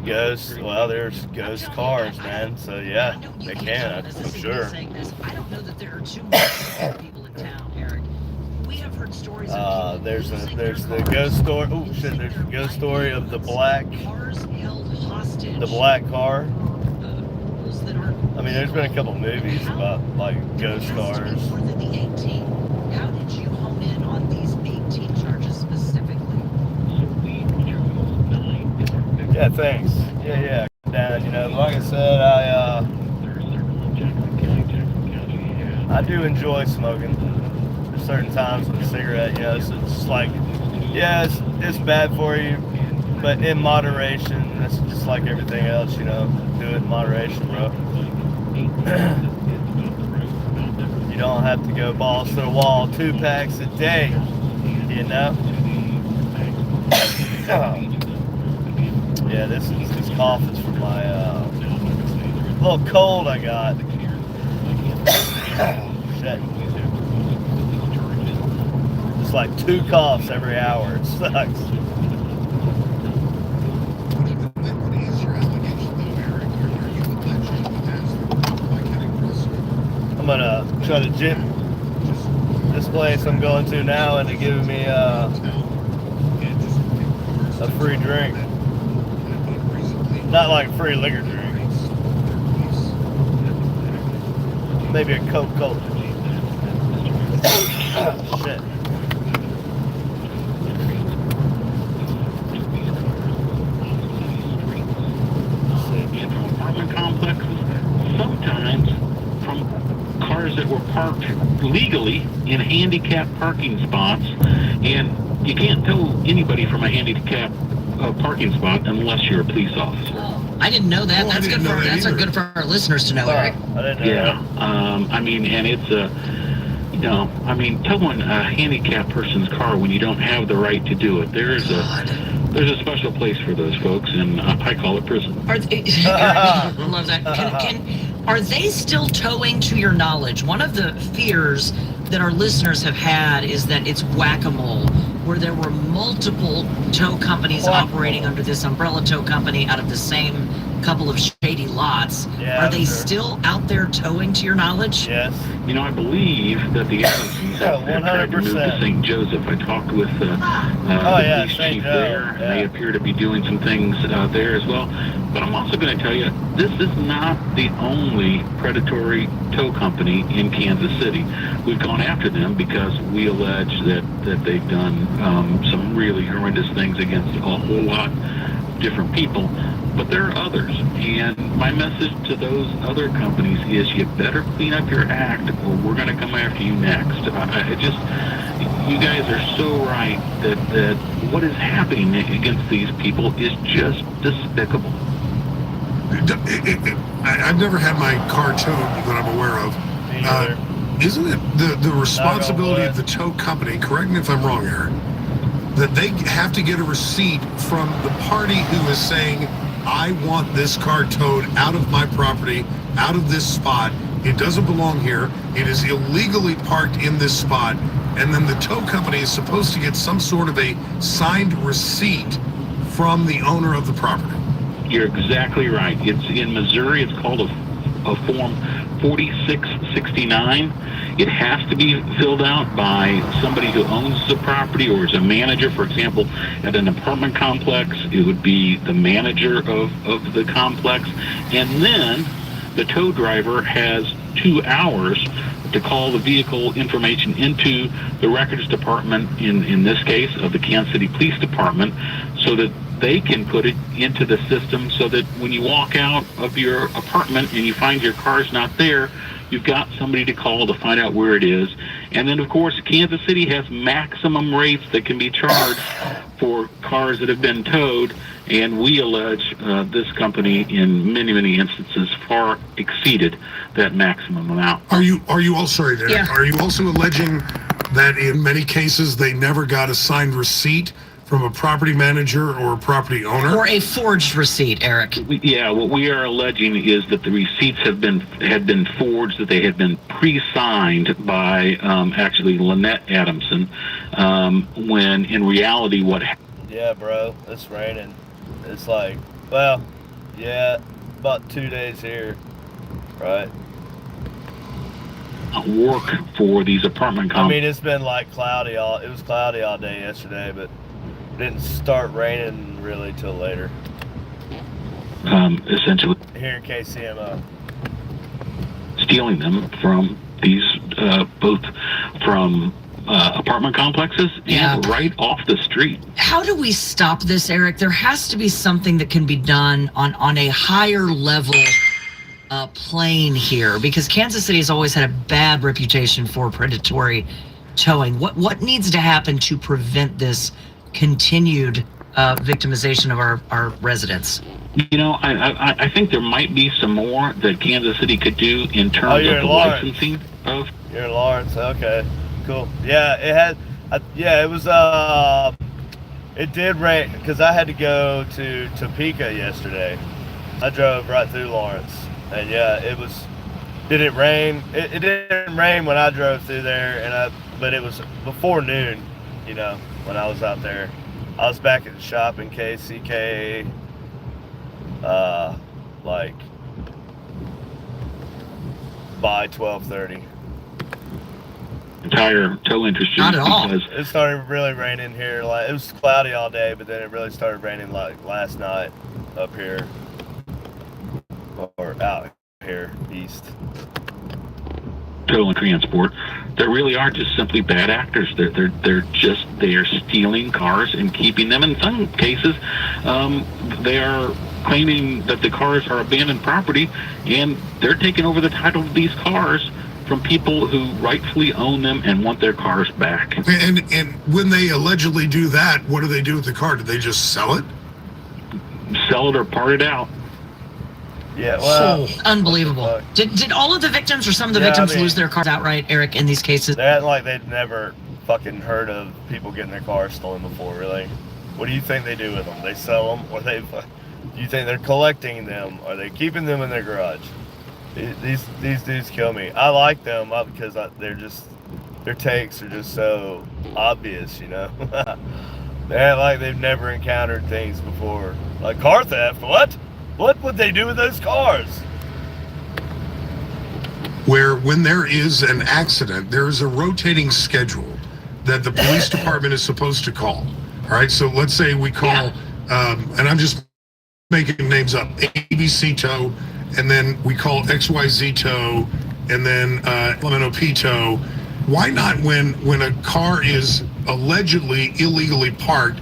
Ghost, well, there's ghost cars, man. So yeah, they can, I'm sure. I don't know that there are too many people in town, Eric. We have heard stories of there's the ghost story. Oh shit, there's the ghost story of the black car. I mean, there's been a couple movies about like ghost cars. How did you hone in on these 18 charges specifically? Yeah, thanks. Yeah. Down, you know, like I said, I do enjoy smoking. There's certain times with a cigarette, you know, so it's just like, yeah, it's bad for you, but in moderation. That's just like everything else, you know. Do it in moderation, bro. You don't have to go balls to the wall 2 packs a day, you know. Yeah, this cough is from my little cold I got. Shit. It's like 2 coughs every hour. It sucks. I'm gonna try to jip this place I'm going to now into giving me a free drink. Not like free liquor drink. Maybe a Coca-Cola. Shit. Apartment complexes, sometimes from cars that were parked legally in handicapped parking spots, and you can't tell anybody from a handicapped parking spot unless you're a police officer. I didn't know that. That's good for our listeners to know, Eric. I didn't know that. I mean, and it's you know, I mean, towing a handicapped person's car when you don't have the right to do it. There's a special place for those folks, and I call it prison. I love that. Are they still towing, to your knowledge? One of the fears that our listeners have had is that it's whack-a-mole, where there were multiple tow companies operating under this umbrella tow company out of the same couple of shady lots. Yeah, are they still out there towing, to your knowledge? Yes. You know, I believe that the agencies have tried to move to St. Joseph. I talked with the police chief there, and they appear to be doing some things there as well. But I'm also going to tell you, this is not the only predatory tow company in Kansas City. We've gone after them because we allege that they've done some really horrendous things against a whole lot of different people. But there are others, and my message to those other companies is you better clean up your act or we're going to come after you next. You guys are so right that what is happening against these people is just despicable. I've never had my car towed that I'm aware of. Isn't it the responsibility of the tow company, correct me if I'm wrong here, that they have to get a receipt from the party who is saying, I want this car towed out of my property, out of this spot. It doesn't belong here. It is illegally parked in this spot. And then the tow company is supposed to get some sort of a signed receipt from the owner of the property. You're exactly right. It's in Missouri. It's called a Form 4669. It has to be filled out by somebody who owns the property or is a manager. For example, at an apartment complex, it would be the manager of the complex. And then the tow driver has 2 hours to call the vehicle information into the records department, in this case of the Kansas City Police Department, so that they can put it into the system so that when you walk out of your apartment and you find your car's not there, you've got somebody to call to find out where it is. And then, of course, Kansas City has maximum rates that can be charged for cars that have been towed, and we allege this company in many, many instances far exceeded that maximum amount. Are you also alleging that in many cases they never got a signed receipt from a property manager or a property owner? Or a forged receipt, Eric. Yeah, what we are alleging is that the receipts had been forged, that they had been pre-signed by actually Lynette Adamson, when in reality what happened. Yeah, bro, it's raining. It's like, well, yeah, about 2 days here, right? Work for these apartment complexes. I mean, it's been like cloudy it was cloudy all day yesterday, but it didn't start raining really till later. Essentially Here in KCMO. stealing them from these, both from apartment complexes and right off the street. How do we stop this, Eric? There has to be something that can be done on a higher level plane here, because Kansas City has always had a bad reputation for predatory towing. What needs to happen to prevent this continued victimization of our residents? You know, I think there might be some more that Kansas City could do in terms of the licensing of. You're in Lawrence, okay, cool. Yeah, it was. It did rain because I had to go to Topeka yesterday. I drove right through Lawrence, and yeah, it was. Did it rain? It didn't rain when I drove through there, but it was before noon. You know, when I was out there, I was back at the shop in KCK. Like by 12:30. Entire tow industry. Not at all. It started really raining here. Like, it was cloudy all day, but then it really started raining like last night up here, or out here east. Tow and transport. There really are just simply bad actors. They are stealing cars and keeping them. In some cases, they are claiming that the cars are abandoned property, and they're taking over the title of these cars from people who rightfully own them and want their cars back. And when they allegedly do that, what do they do with the car? Do they just sell it? Sell it or part it out. Yeah, well, unbelievable. Did all of the victims or some of the victims lose their cars outright, Eric, in these cases? They act like they'd never fucking heard of people getting their cars stolen before, really. What do you think they do with them? They sell them, or do you think they're collecting them? Are they keeping them in their garage? These dudes kill me. I like them because their takes are just so obvious, you know. They act like they've never encountered things before. Like car theft, what? What would they do with those cars? Where when there is an accident, there is a rotating schedule that the police department is supposed to call. All right, so let's say we call, and I'm just making names up, ABC Tow, and then we call XYZ Tow, and then LMNOP Tow. Why not when a car is allegedly illegally parked,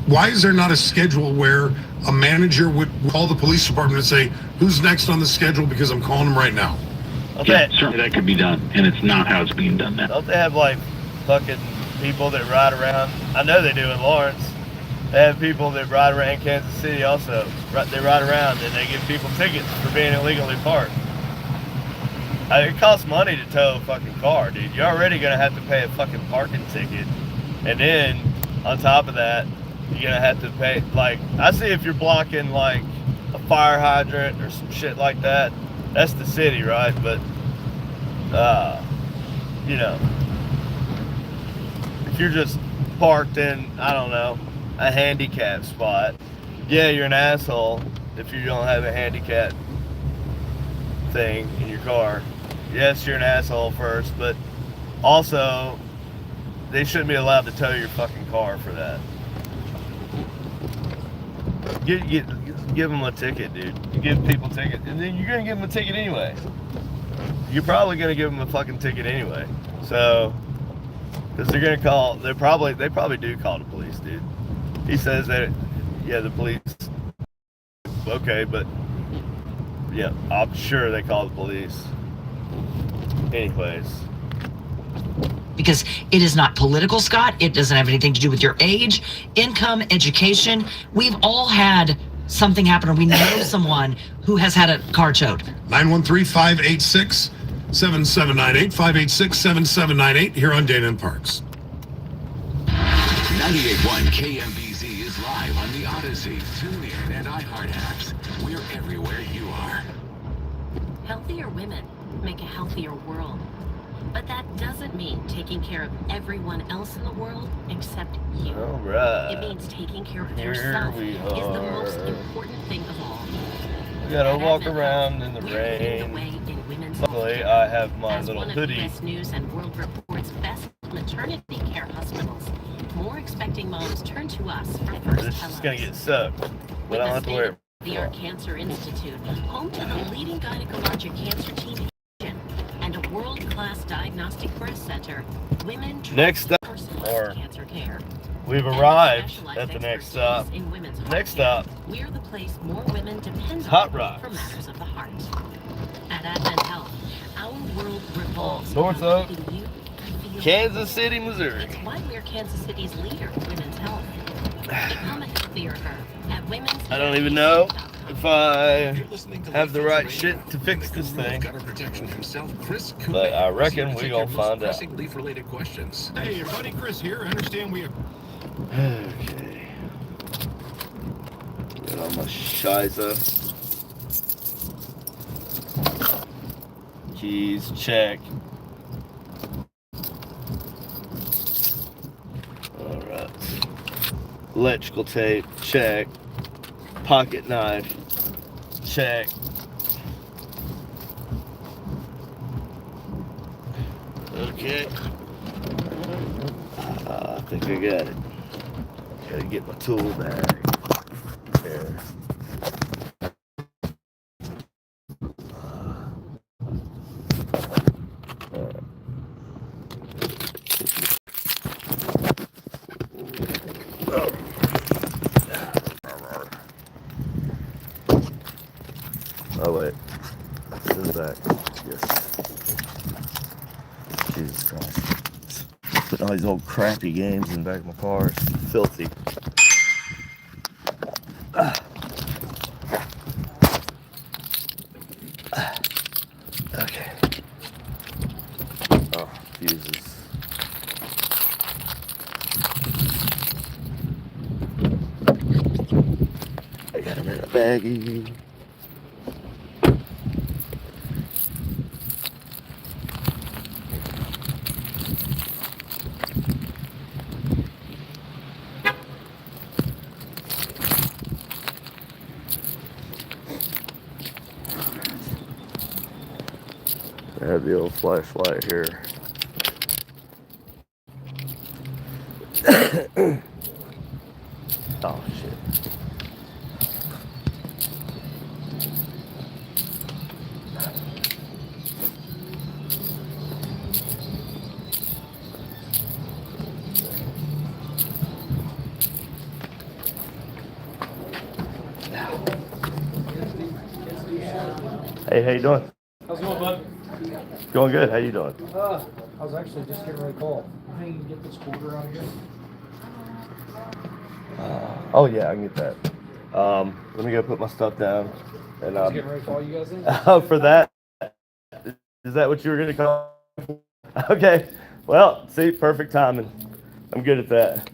why is there not a schedule where a manager would call the police department and say, who's next on the schedule because I'm calling them right now? Yeah, certainly that could be done, and it's not how it's being done now. Don't they have like fucking people that ride around? I know they do in Lawrence. They have people that ride around in Kansas City also. They ride around and they give people tickets for being illegally parked. It costs money to tow a fucking car, dude. You're already gonna have to pay a fucking parking ticket, and then on top of that, you're gonna have to pay. Like, I see if you're blocking like a fire hydrant or some shit like that, that's the city, right? But you know, if you're just parked in, I don't know, a handicap spot, yeah, you're an asshole if you don't have a handicap thing in your car. Yes, you're an asshole first, but also they shouldn't be allowed to tow your fucking car for that. Give them a ticket, dude. You give people tickets, and then you're gonna give them a ticket anyway. You're probably gonna give them a fucking ticket anyway. So, because they're gonna call, they probably do call the police, dude. He says that, yeah, the police. Okay, but yeah, I'm sure they call the police. Anyways. Because it is not political, Scott. It doesn't have anything to do with your age, income, education. We've all had something happen, or we know someone who has had a car towed. 913-586-7798, 586-7798 here on Dana and Parks. 98.1 KMBZ is live on the Odyssey, TuneIn, and iHeart apps. We're everywhere you are. Healthier women make a healthier world. But that doesn't mean taking care of everyone else in the world except you. All right. It means taking care of Here yourself we is the are. most important thing of all. We gotta walk around in the rain. Luckily, I have my little hoodie. U.S. News and World Report's best maternity care hospitals. More expecting moms turn to us for first This is gonna get soaked, but I don't have to wear it. The Art Cancer Institute, home to the leading gynecologic cancer team and a world-class diagnostic breast center. Women Next up, or cancer care. we've arrived at the next stop. Next stop, We're the place more women depend Hot on Rocks. for matters of the heart. At Advent Health, our world revolves North around Oak, helping you feel Kansas City, Missouri. It's why we're Kansas City's leader in women's health. Become a healthier her at women's. I don't even know if I have the right shit to fix this thing, but I reckon we gonna find out. Leaf-related questions. Hey, your buddy Chris here. I understand we have... Okay. Get all my shiza. Keys, check. Alright. Electrical tape, check. Pocket knife, check. Okay. I think I got it. Gotta get my tool bag. There. Oh wait, it's in the back. Yes. Jesus Christ. Putting all these old crappy games in the back of my car. It's filthy. Okay. Oh, fuses. I got them in a baggie. I have the old flashlight here. Oh shit. Hey, how you doing? How's it going, bud? Going good. How you doing? I was actually just getting ready to call. How you can get this quarter out of here? Oh yeah, I can get that. Let me go put my stuff down, and I was getting ready to call you guys in. for that, Is that what you were going to call? Okay. Well, see, perfect timing. I'm good at that.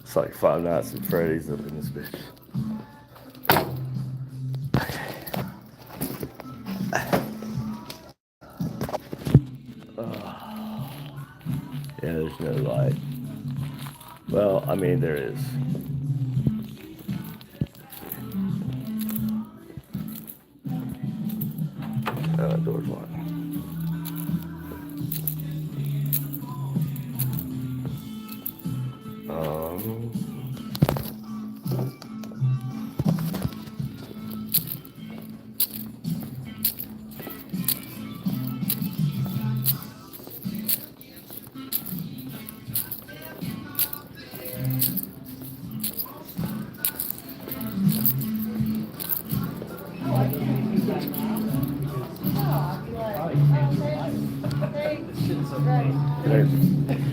It's like Five Nights at Freddy's up in this bitch. Yeah, there's no light. Well, I mean, there is. Door's locked.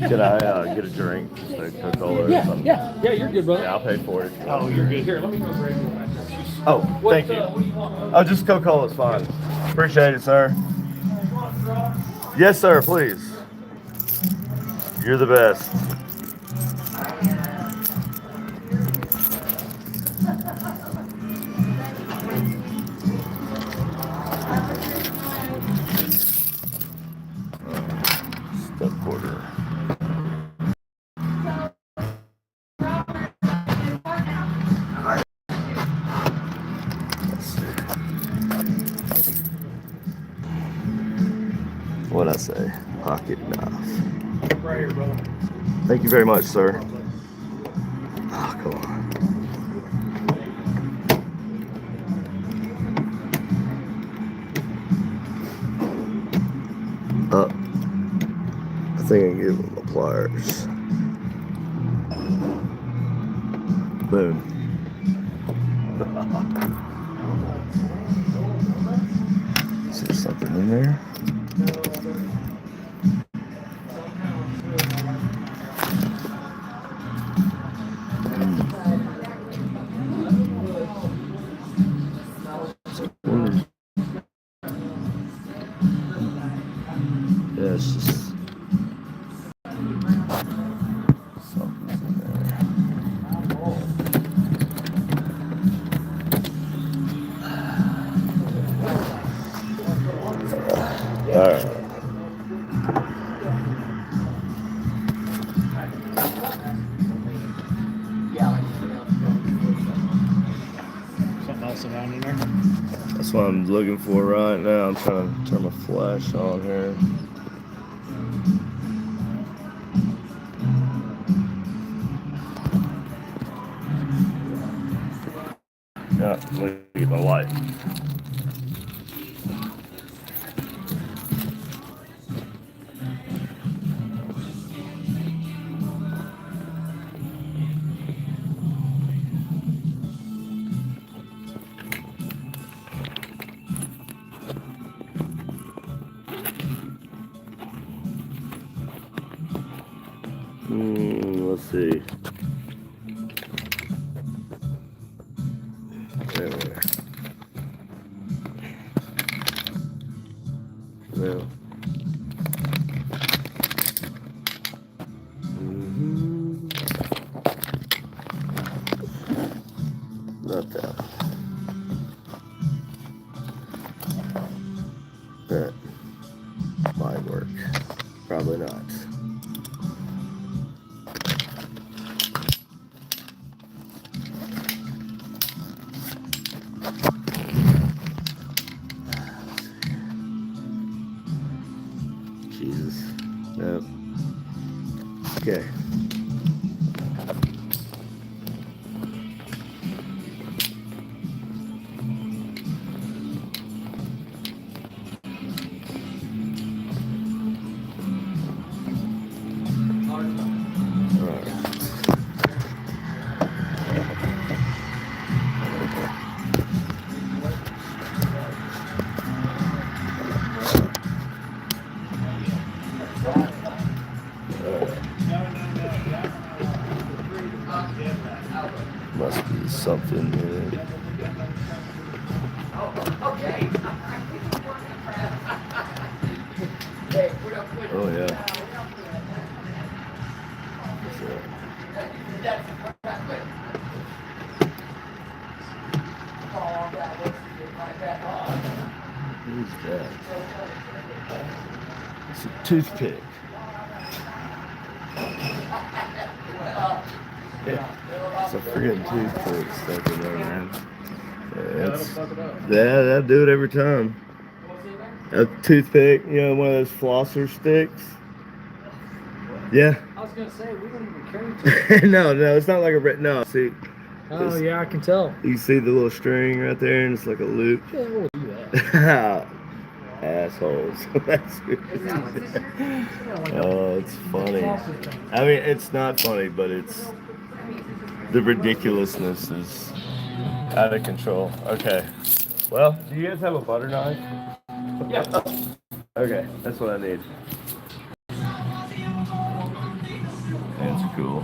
Can I get a drink, like Coca-Cola or something? Yeah, you're good, brother. Yeah, I'll pay for it. Oh, you're good. Here, let me go grab you my juice. Oh, thank you. What do you want? Oh, just Coca-Cola is fine. Appreciate it, sir. Yes, sir, please. You're the best. Step quarter. Let's see. What'd I say? Pocket knife. Right here, brother. Thank you very much, sir. Oh, come on. I think I can give him the pliers. Boom. Is there something in there? Yeah, it's just something's in there. All right. Something else around in there? That's what I'm looking for right now. I'm trying to turn my flash on here. Yeah, let me get my light. Let's see. There. No. Not that. That might work. Probably not. Jesus. Nope. Okay. something. Oh yeah. Who's that? It's a toothpick. Yeah. It's a friggin' toothpick stuck in there, man. Yeah, I do it every time. A toothpick, you know, one of those flosser sticks. Yeah. I was gonna say we don't even carry toothpicks. No, it's not like a no. See. Oh yeah, I can tell. You see the little string right there, and it's like a loop. Yeah, we'll do that. Assholes. Oh, it's funny. I mean, it's not funny, but it's the ridiculousness is out of control. Okay. Well, do you guys have a butter knife? Yeah. Okay, that's what I need. That's cool.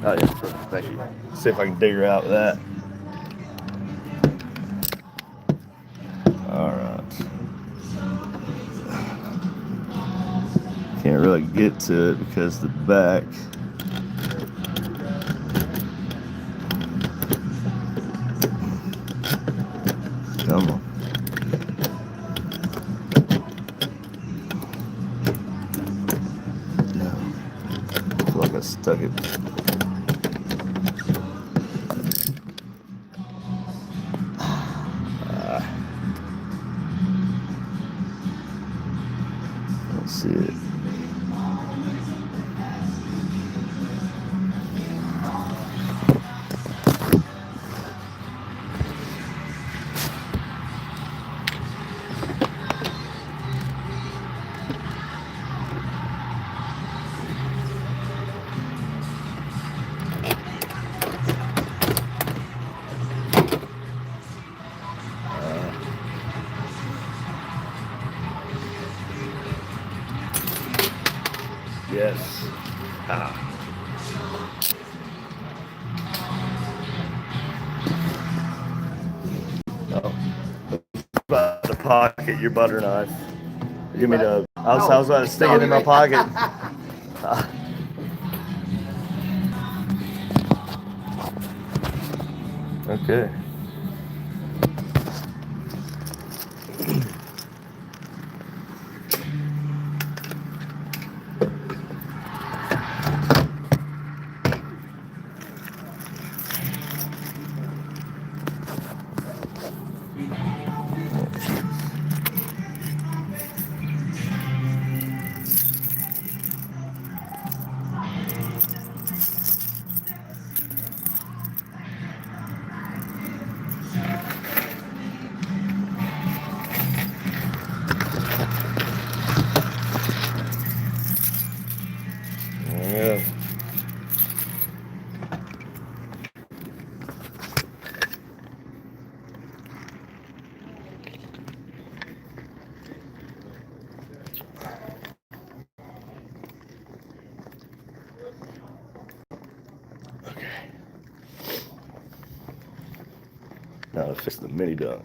Oh yeah, perfect. Thank you. See if I can dig her out with that. All right. Can't really get to it because the back. Come on. No. I feel like I stuck it. Let's see it. Yes. Oh. About to pocket your butter knife. Give me the. I was about to stick it in my pocket. Okay. Yeah. Now to fix the mini dunk.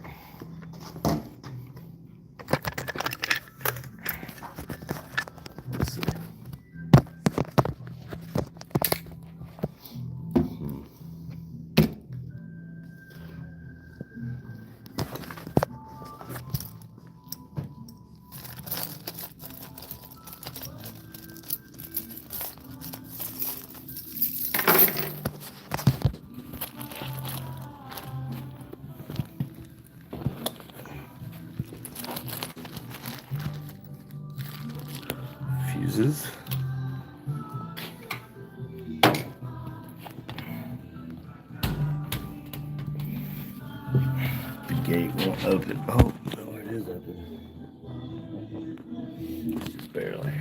Let's see. Fuses. The gate won't open. Oh, no, it is open. Just barely.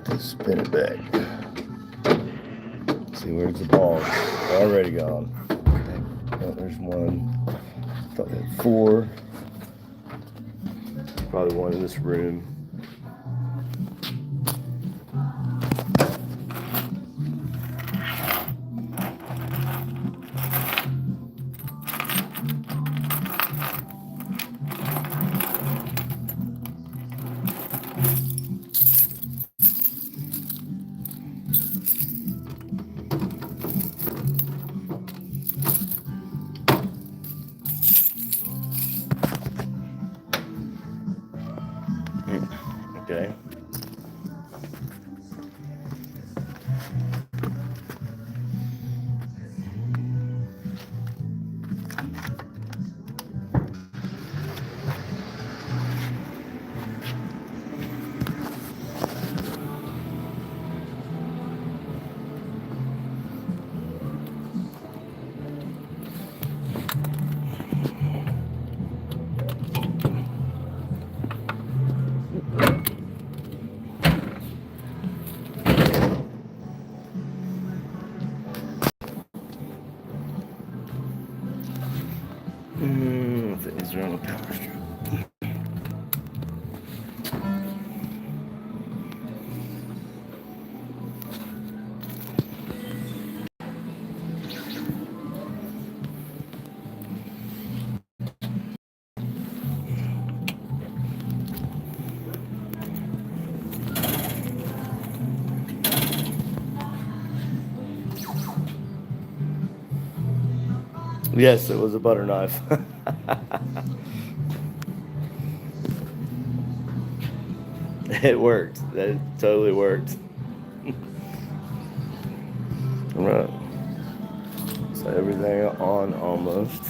Just spin it back. See, where's the ball? Already gone. Oh, there's one. Thought we had 4. Probably one in this room. Okay. Things are on the power strip. Yes, it was a butter knife. It worked. It totally worked. All right. So everything on almost.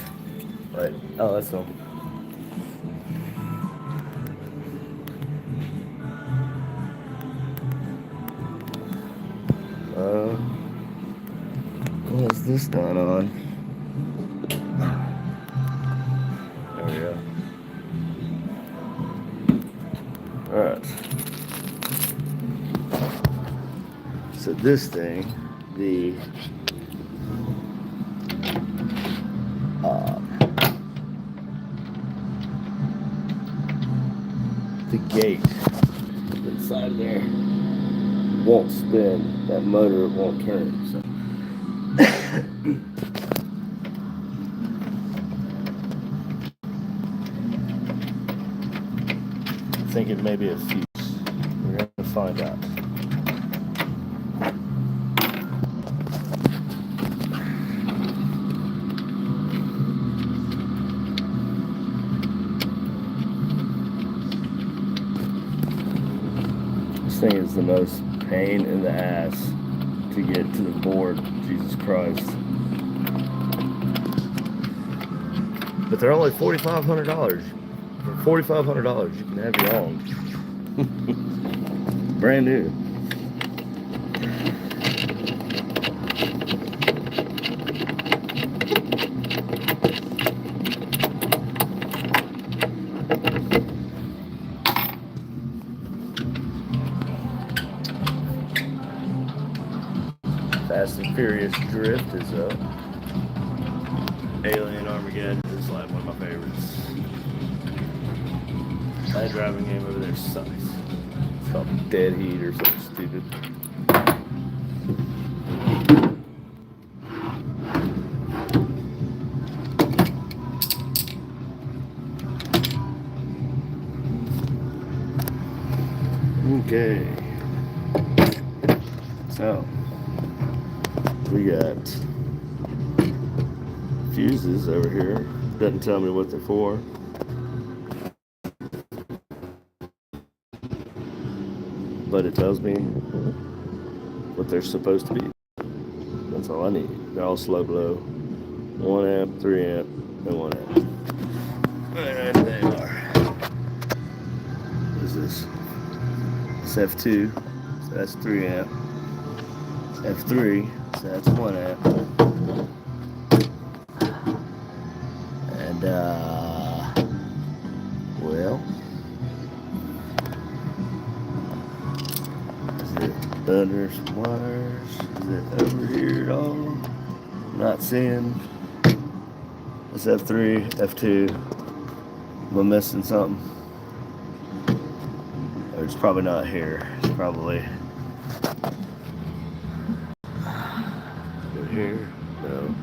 Right. Oh, that's on. What's this not on? There we go. All right. So this thing, the gate inside there won't spin. That motor won't turn. So. Thinking maybe a fuse. We're going to find out. This thing is the most pain in the ass to get to the board. Jesus Christ. But they're only $4,500. For $4,500, you can have your own. Brand new. Fast and Furious Drift is up. Alien Armageddon is like one of my favorites. That driving game over there sucks. It's called Dead Heat or something stupid. Okay. So we got fuses over here. Doesn't tell me what they're for. But it tells me what they're supposed to be. That's all I need. They're all slow glow. 1 amp, 3 amp, and 1 amp. And they are. What is this? It's F2, so that's 3 amp. F3, so that's 1 amp. And, well, is it under some wires? Is it over here at all? I'm not seeing. It's F3, F2. Am I missing something? Or it's probably not here. It's probably over here. No.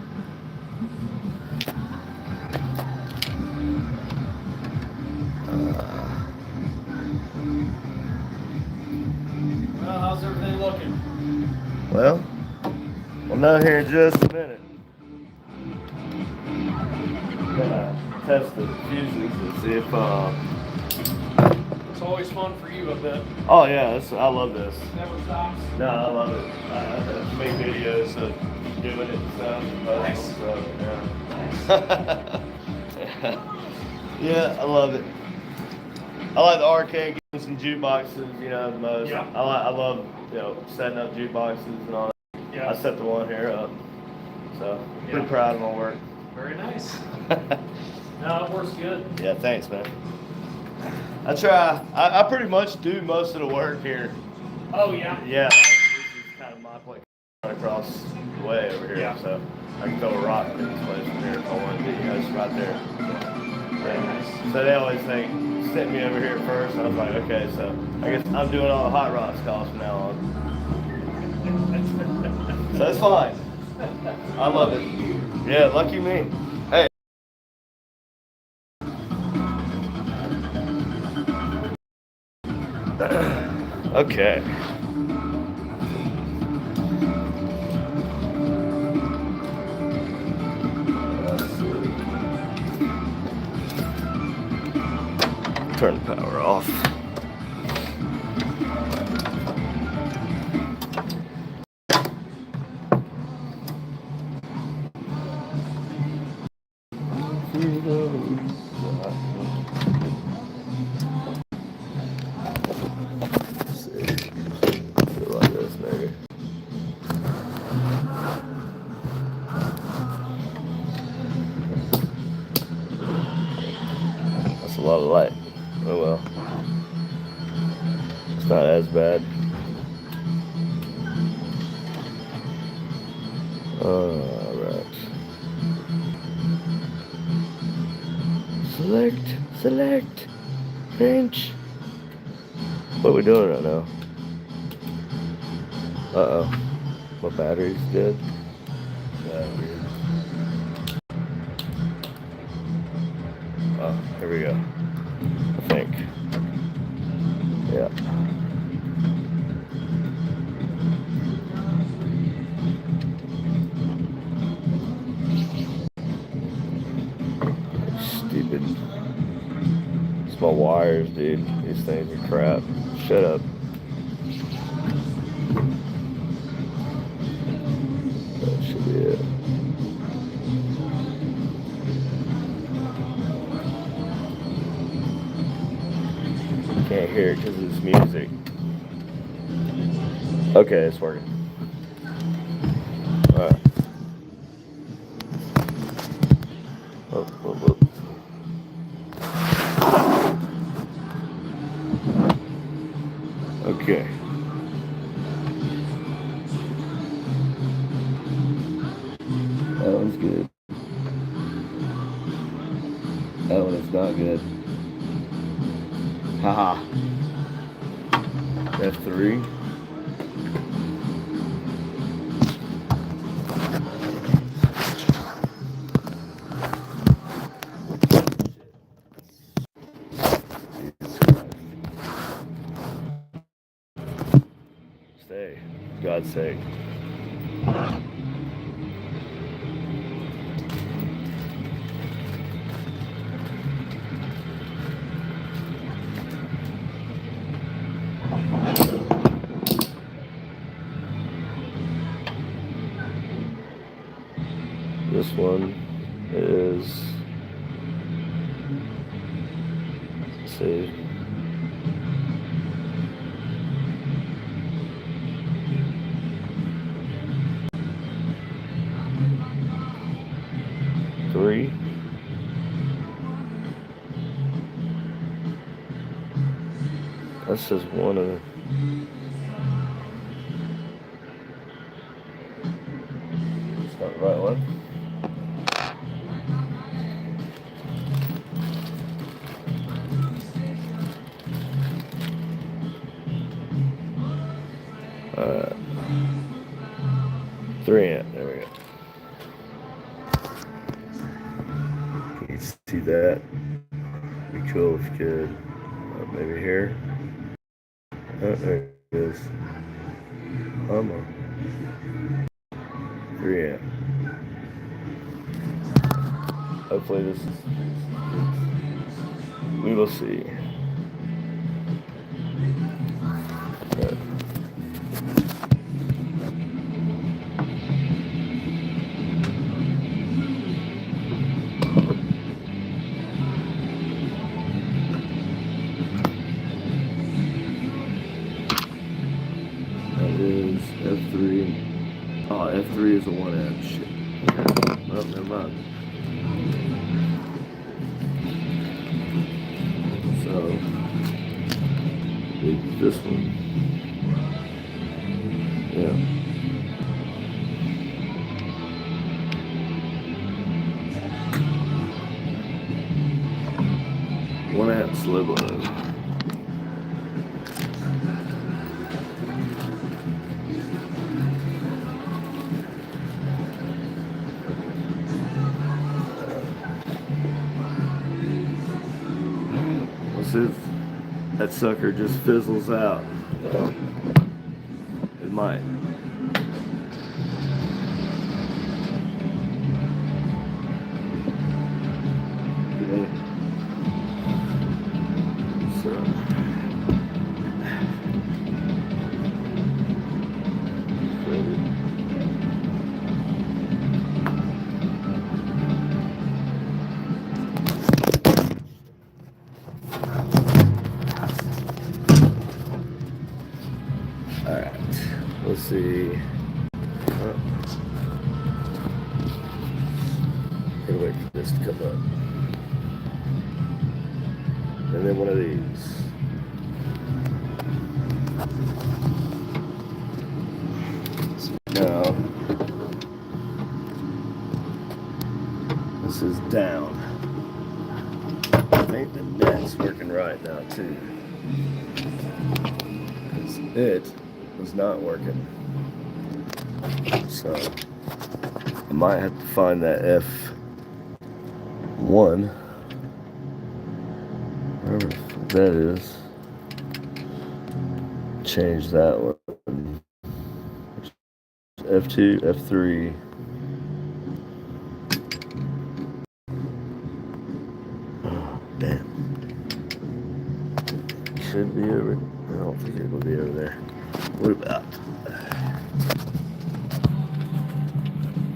Well, how's everything looking? Well, we'll know here in just a minute. Gonna test the fuses and see if So always fun for you, I bet. Oh yeah, I love this. Never stops. No, I love it. I make videos of doing it and stuff. Nice. So, yeah. Yeah, I love it. I like the arcade games and jukeboxes, you know, the most. Yeah. I love, setting up jukeboxes and all that. Yeah. I set the one here up. So, pretty Yeah. proud of my work. Very nice. No, it works good. Yeah, thanks, man. I try. I pretty much do most of the work here. Oh, yeah? Yeah, like, this is kind of my place across the way over here. Yeah. So I can throw a rock in this place from here if I want to. It's right there. Very nice. So they always think, send me over here first. I was like, okay, so I guess I'm doing all the hot rocks calls from now on. So it's fine. I love it. Yeah, lucky me. Hey. Okay. Let's see. Turn the power off. That's a lot of light. Oh well. It's not as bad. Alright. Select. Pinch. What are we doing right now? Uh-oh. My battery's dead. Yeah, weird. Oh, here we go. I think. Yeah. Stupid. It's my wires, dude. These things are crap. Shut up. That should be it. Can't hear it because it's music. Okay, it's working. Alright. Oh. Okay. That one's good. That one is not good. Haha. F3. Stay. God's sake. This one is, let's see, three. That's just one of the. It's not the right one. Alright. 3 amp, there we go. Can you see that? Be cool if you could. Maybe here. Oh, there it is. Almost. 3 amp. Hopefully this is. We will see. is F3. Oh, F3 is a 1F. Shit. Okay. Well, never mind. So, it's this one. Yeah. One amp slow blow. What's this? That sucker just fizzles out. It might. Alright, let's see. Gotta wait for this to come up. And then one of these. Now, this is down. I think the net's working right now too. Because it was not working. So, I might have to find that F1. Wherever that is. Change that one. F2, F3. Oh, damn. Should be over. I don't think it will be over there. What about?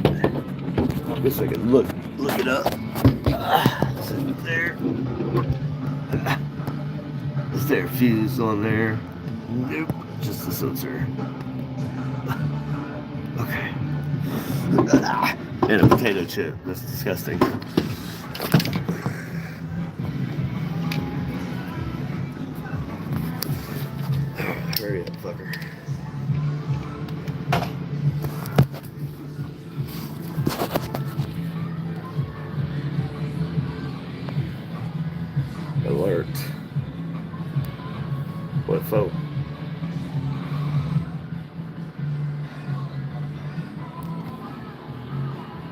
I guess I can look it up. Is it there? Is there a fuse on there? Nope, just the sensor. Okay. And a potato chip. That's disgusting. Hurry up, fucker. Alert. What for?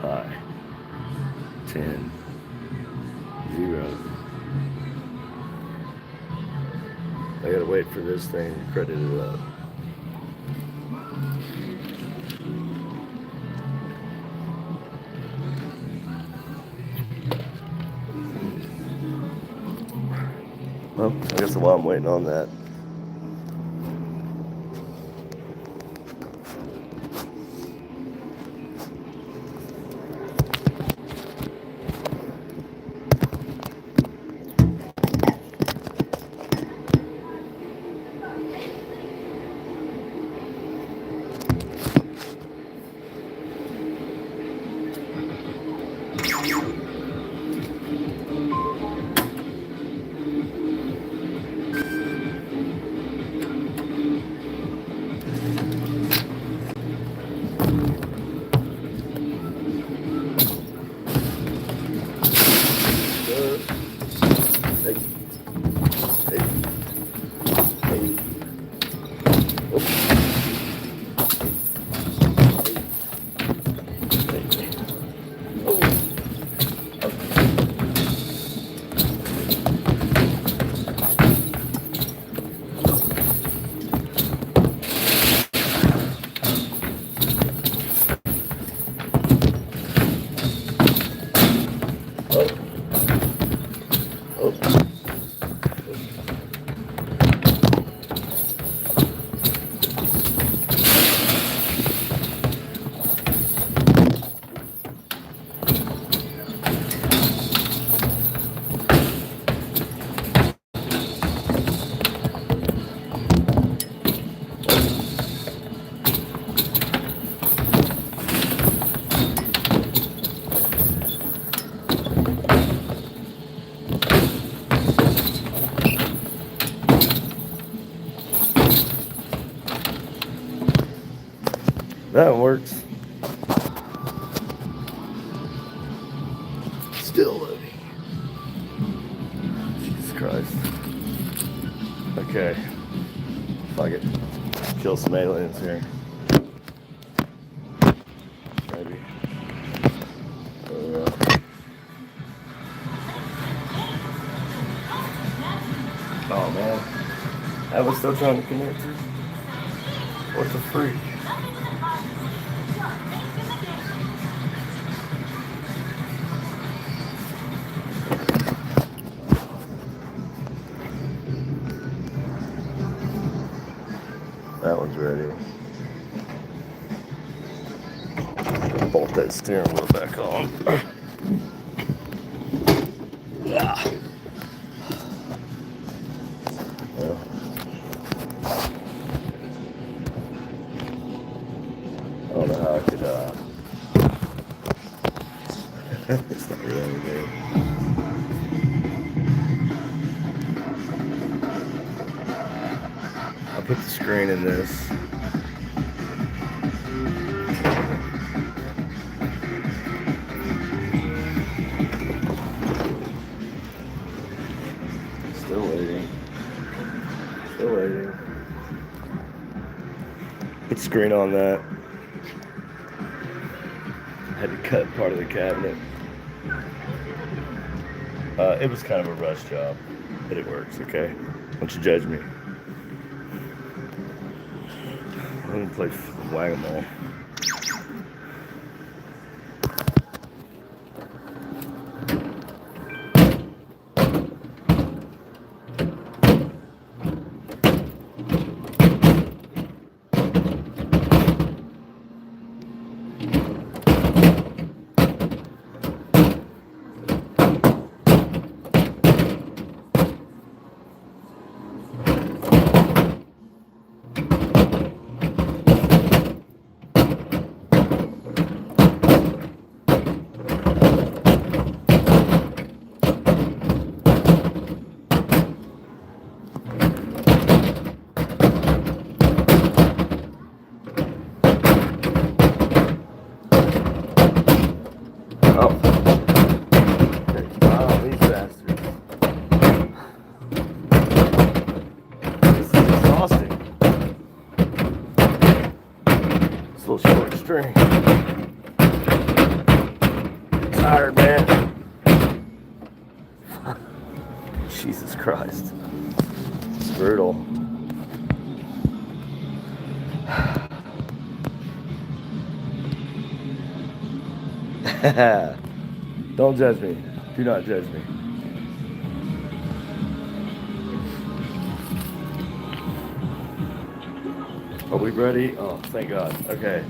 Hi. 10. 0. I gotta wait for this thing to credit it up. Well, I guess while I'm waiting on that. That works. Still loading. Jesus Christ. Okay. Fuck it. Kill some aliens here. Maybe. There we go. Oh man. I was still trying to connect to. What the freak? That one's ready. Bolt that steering wheel back on. Yeah. Well. I don't know how I could, it's not really anything. I'll put the screen in this. Still waiting. Still waiting. Put the screen on that. Had to cut part of the cabinet. It was kind of a rush job, but it works, okay? Don't you judge me. I'm gonna play whack-a-mole. String. Tired, man. Jesus Christ. It's brutal. Don't judge me. Do not judge me. Are we ready? Oh, thank God. Okay.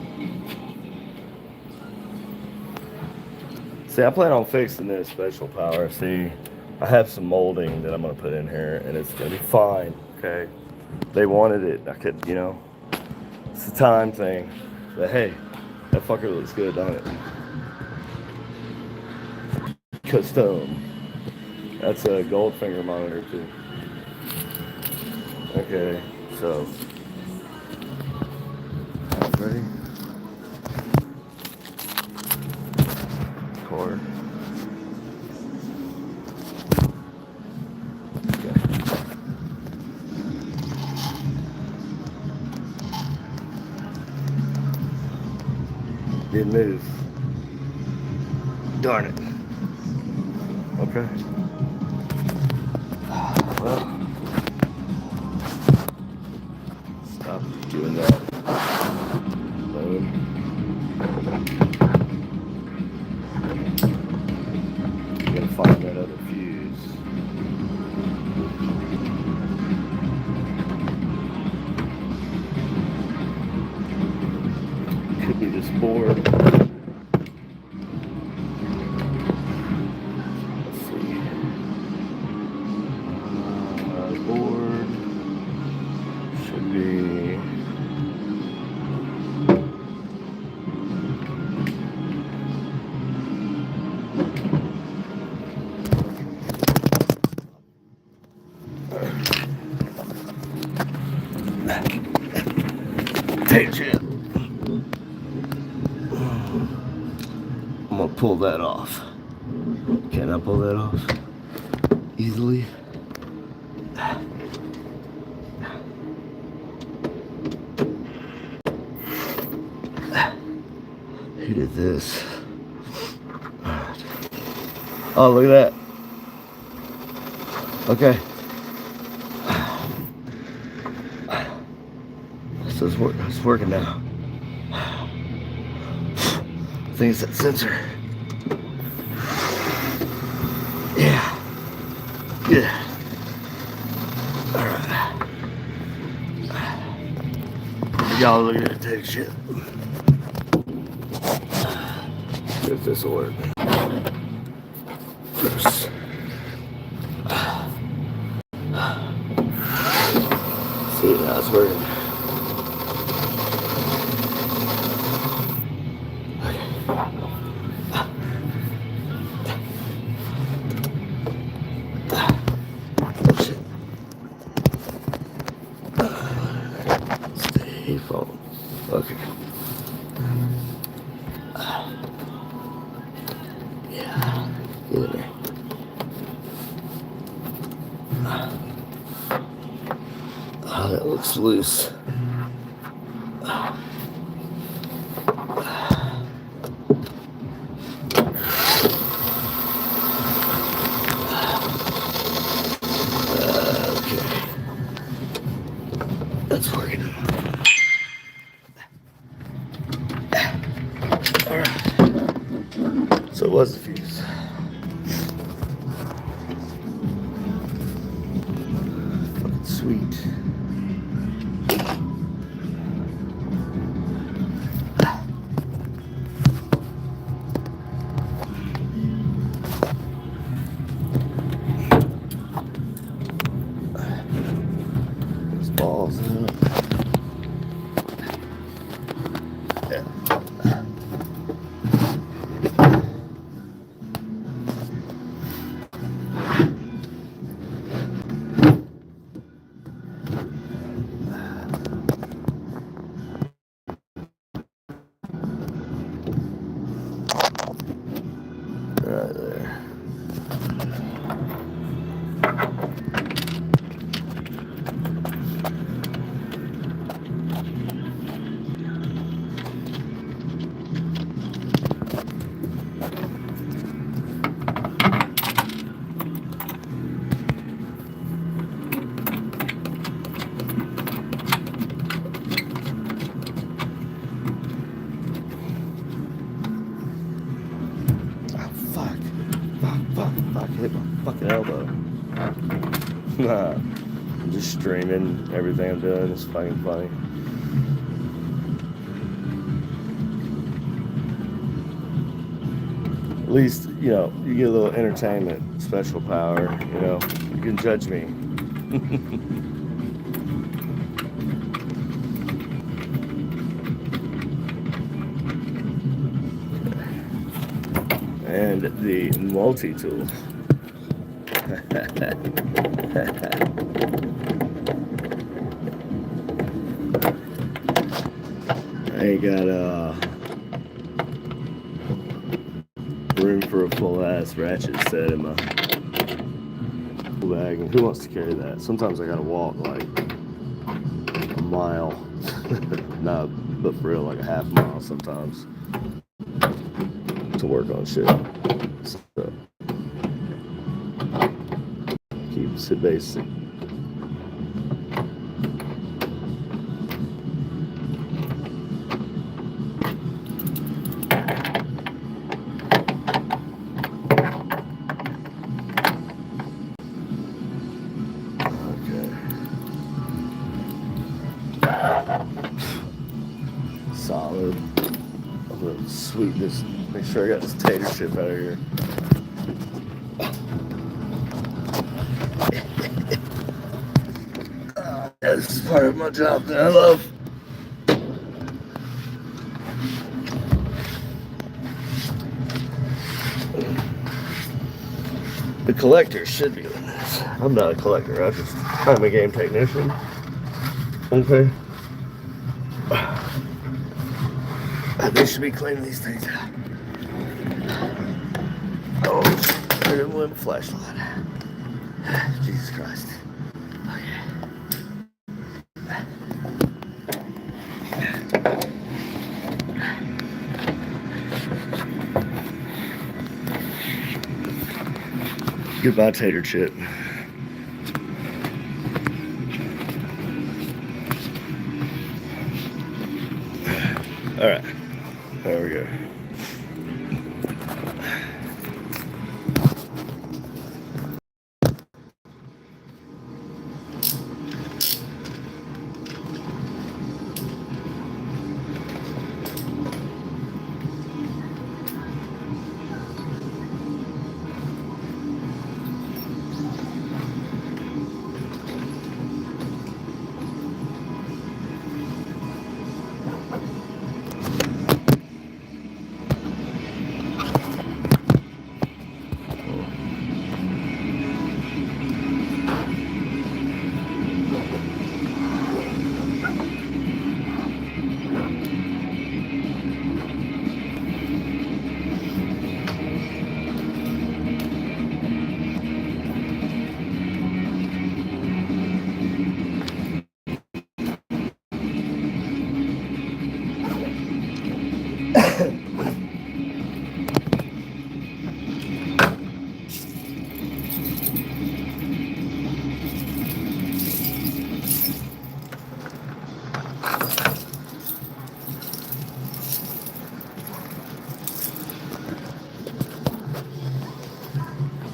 See, I plan on fixing this special power. See, I have some molding that I'm going to put in here, and it's going to be fine, okay? They wanted it. I could, you know, it's a time thing. But hey, that fucker looks good, don't it? Custom. That's a Goldfinger monitor, too. Okay, so. Ready? Cord. Okay. Didn't move. Darn it. Okay. Well, stop doing that. Gotta find that other fuse. Could be this board. Let's see. Board should be. Tape chip. pull that off. Can I pull that off easily? Who did this? Alright. Oh, look at that. Okay. So it's working now. I think it's that sensor. Yeah. Yeah. Alright. Y'all look at it, take shit. See if this will work. Oops. See, now it's working. Stay phone. Okay. Yeah. Get in there. Oh, that looks loose. Okay. That's working. Alright. So it was the fuse. Fucking sweet. Those balls in it. Yeah. Right there. Fuck, hit my fucking elbow. Nah, I'm just streaming everything I'm doing. It's fucking funny. At least, you know, you get a little entertainment, special power, you know. You can judge me. And the multi-tool. I ain't got room for a full ass ratchet set in my bag. And who wants to carry that? Sometimes I gotta walk like a mile. Nah, but for real, like a half mile sometimes to work on shit. So keeps it basic. Solid. I'm gonna sweep this, make sure I got this tater chip out of here. This is part of my job that I love. The collector should be doing this. I'm not a collector, I'm a game technician. Okay. They should be cleaning these things out. Oh, I didn't win a flashlight. Jesus Christ. Goodbye, tater chip. All right, there we go.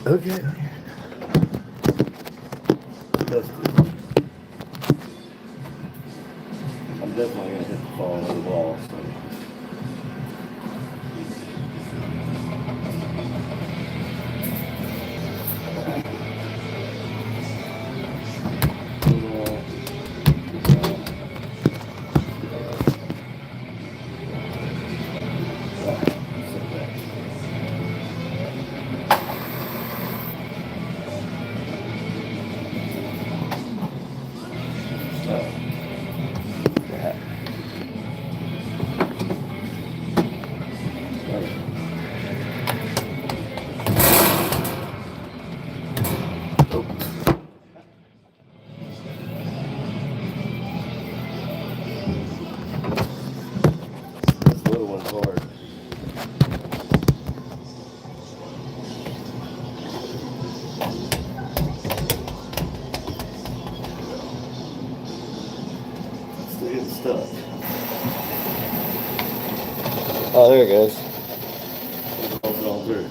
Okay. I'm definitely going to hit the fall of the wall. So. Stuck. Oh, there it goes. Rolls it all through.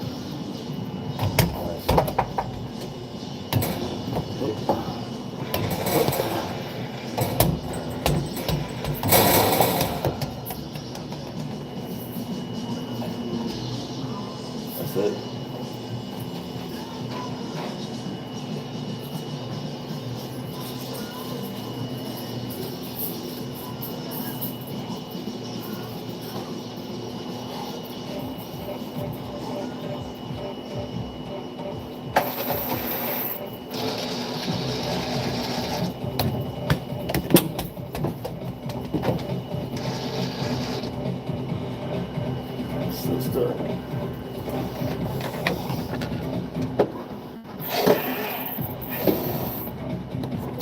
That's it.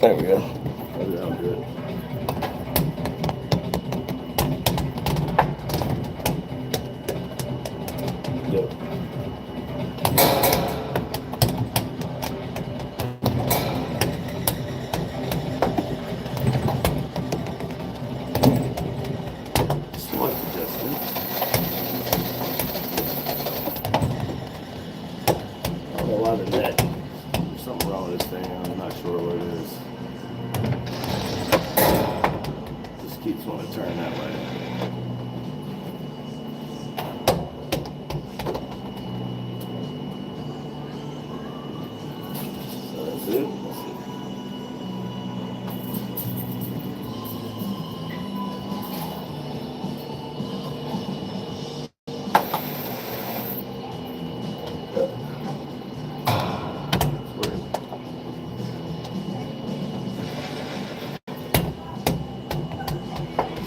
There we go. That'll do it. Yep. Slight adjustment. I don't know why the net. There's something wrong with this thing. I'm not sure what it is. Just keeps wanting to turn that way. So that's it.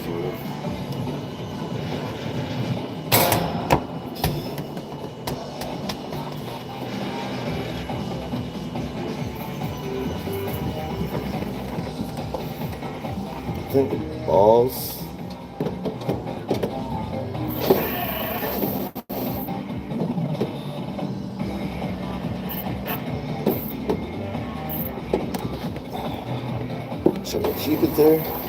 Sort of. Nothing. Balls. Should I keep it there?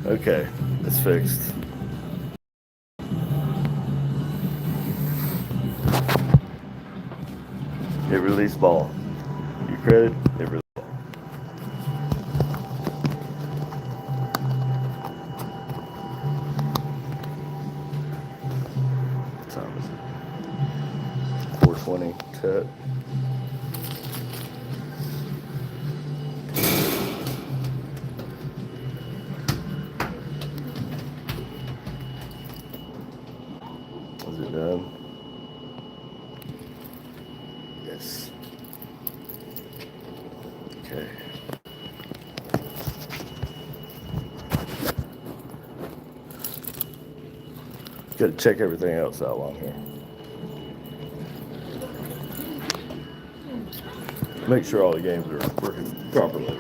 Okay, it's fixed. It released ball. Your credit, it released ball. What time is it? 4:20. Cut. Is it done? Yes. Okay. Got to check everything else out along here. Make sure all the games are working properly.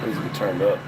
Needs to be turned up.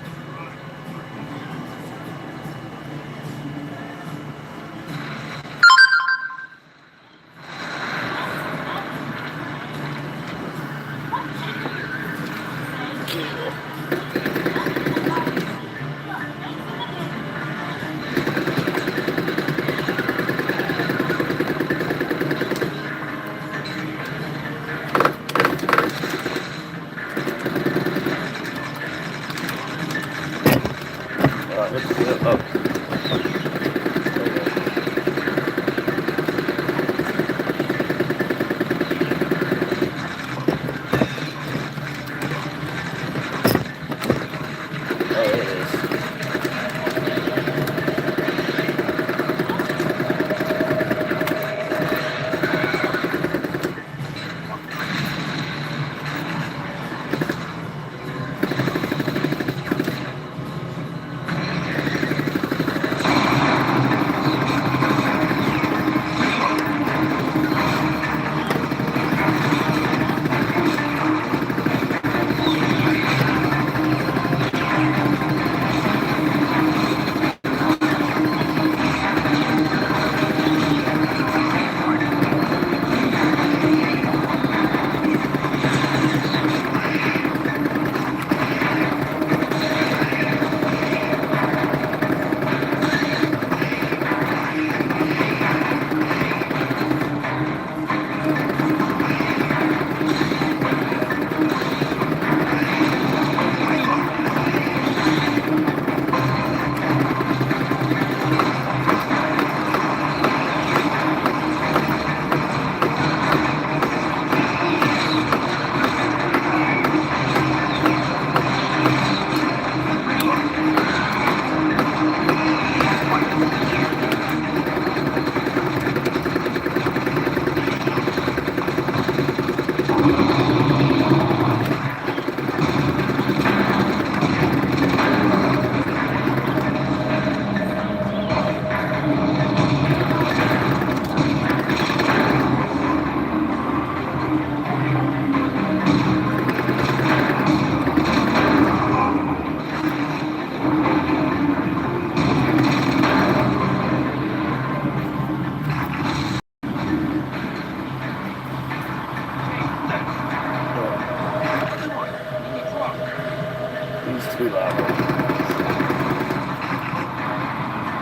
He's too loud.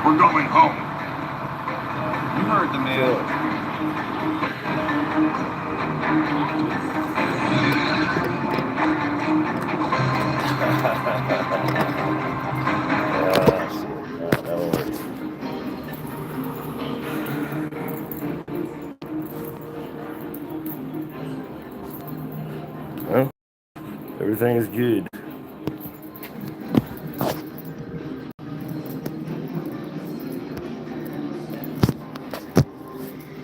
We're going home. You heard the man. Well, everything is good.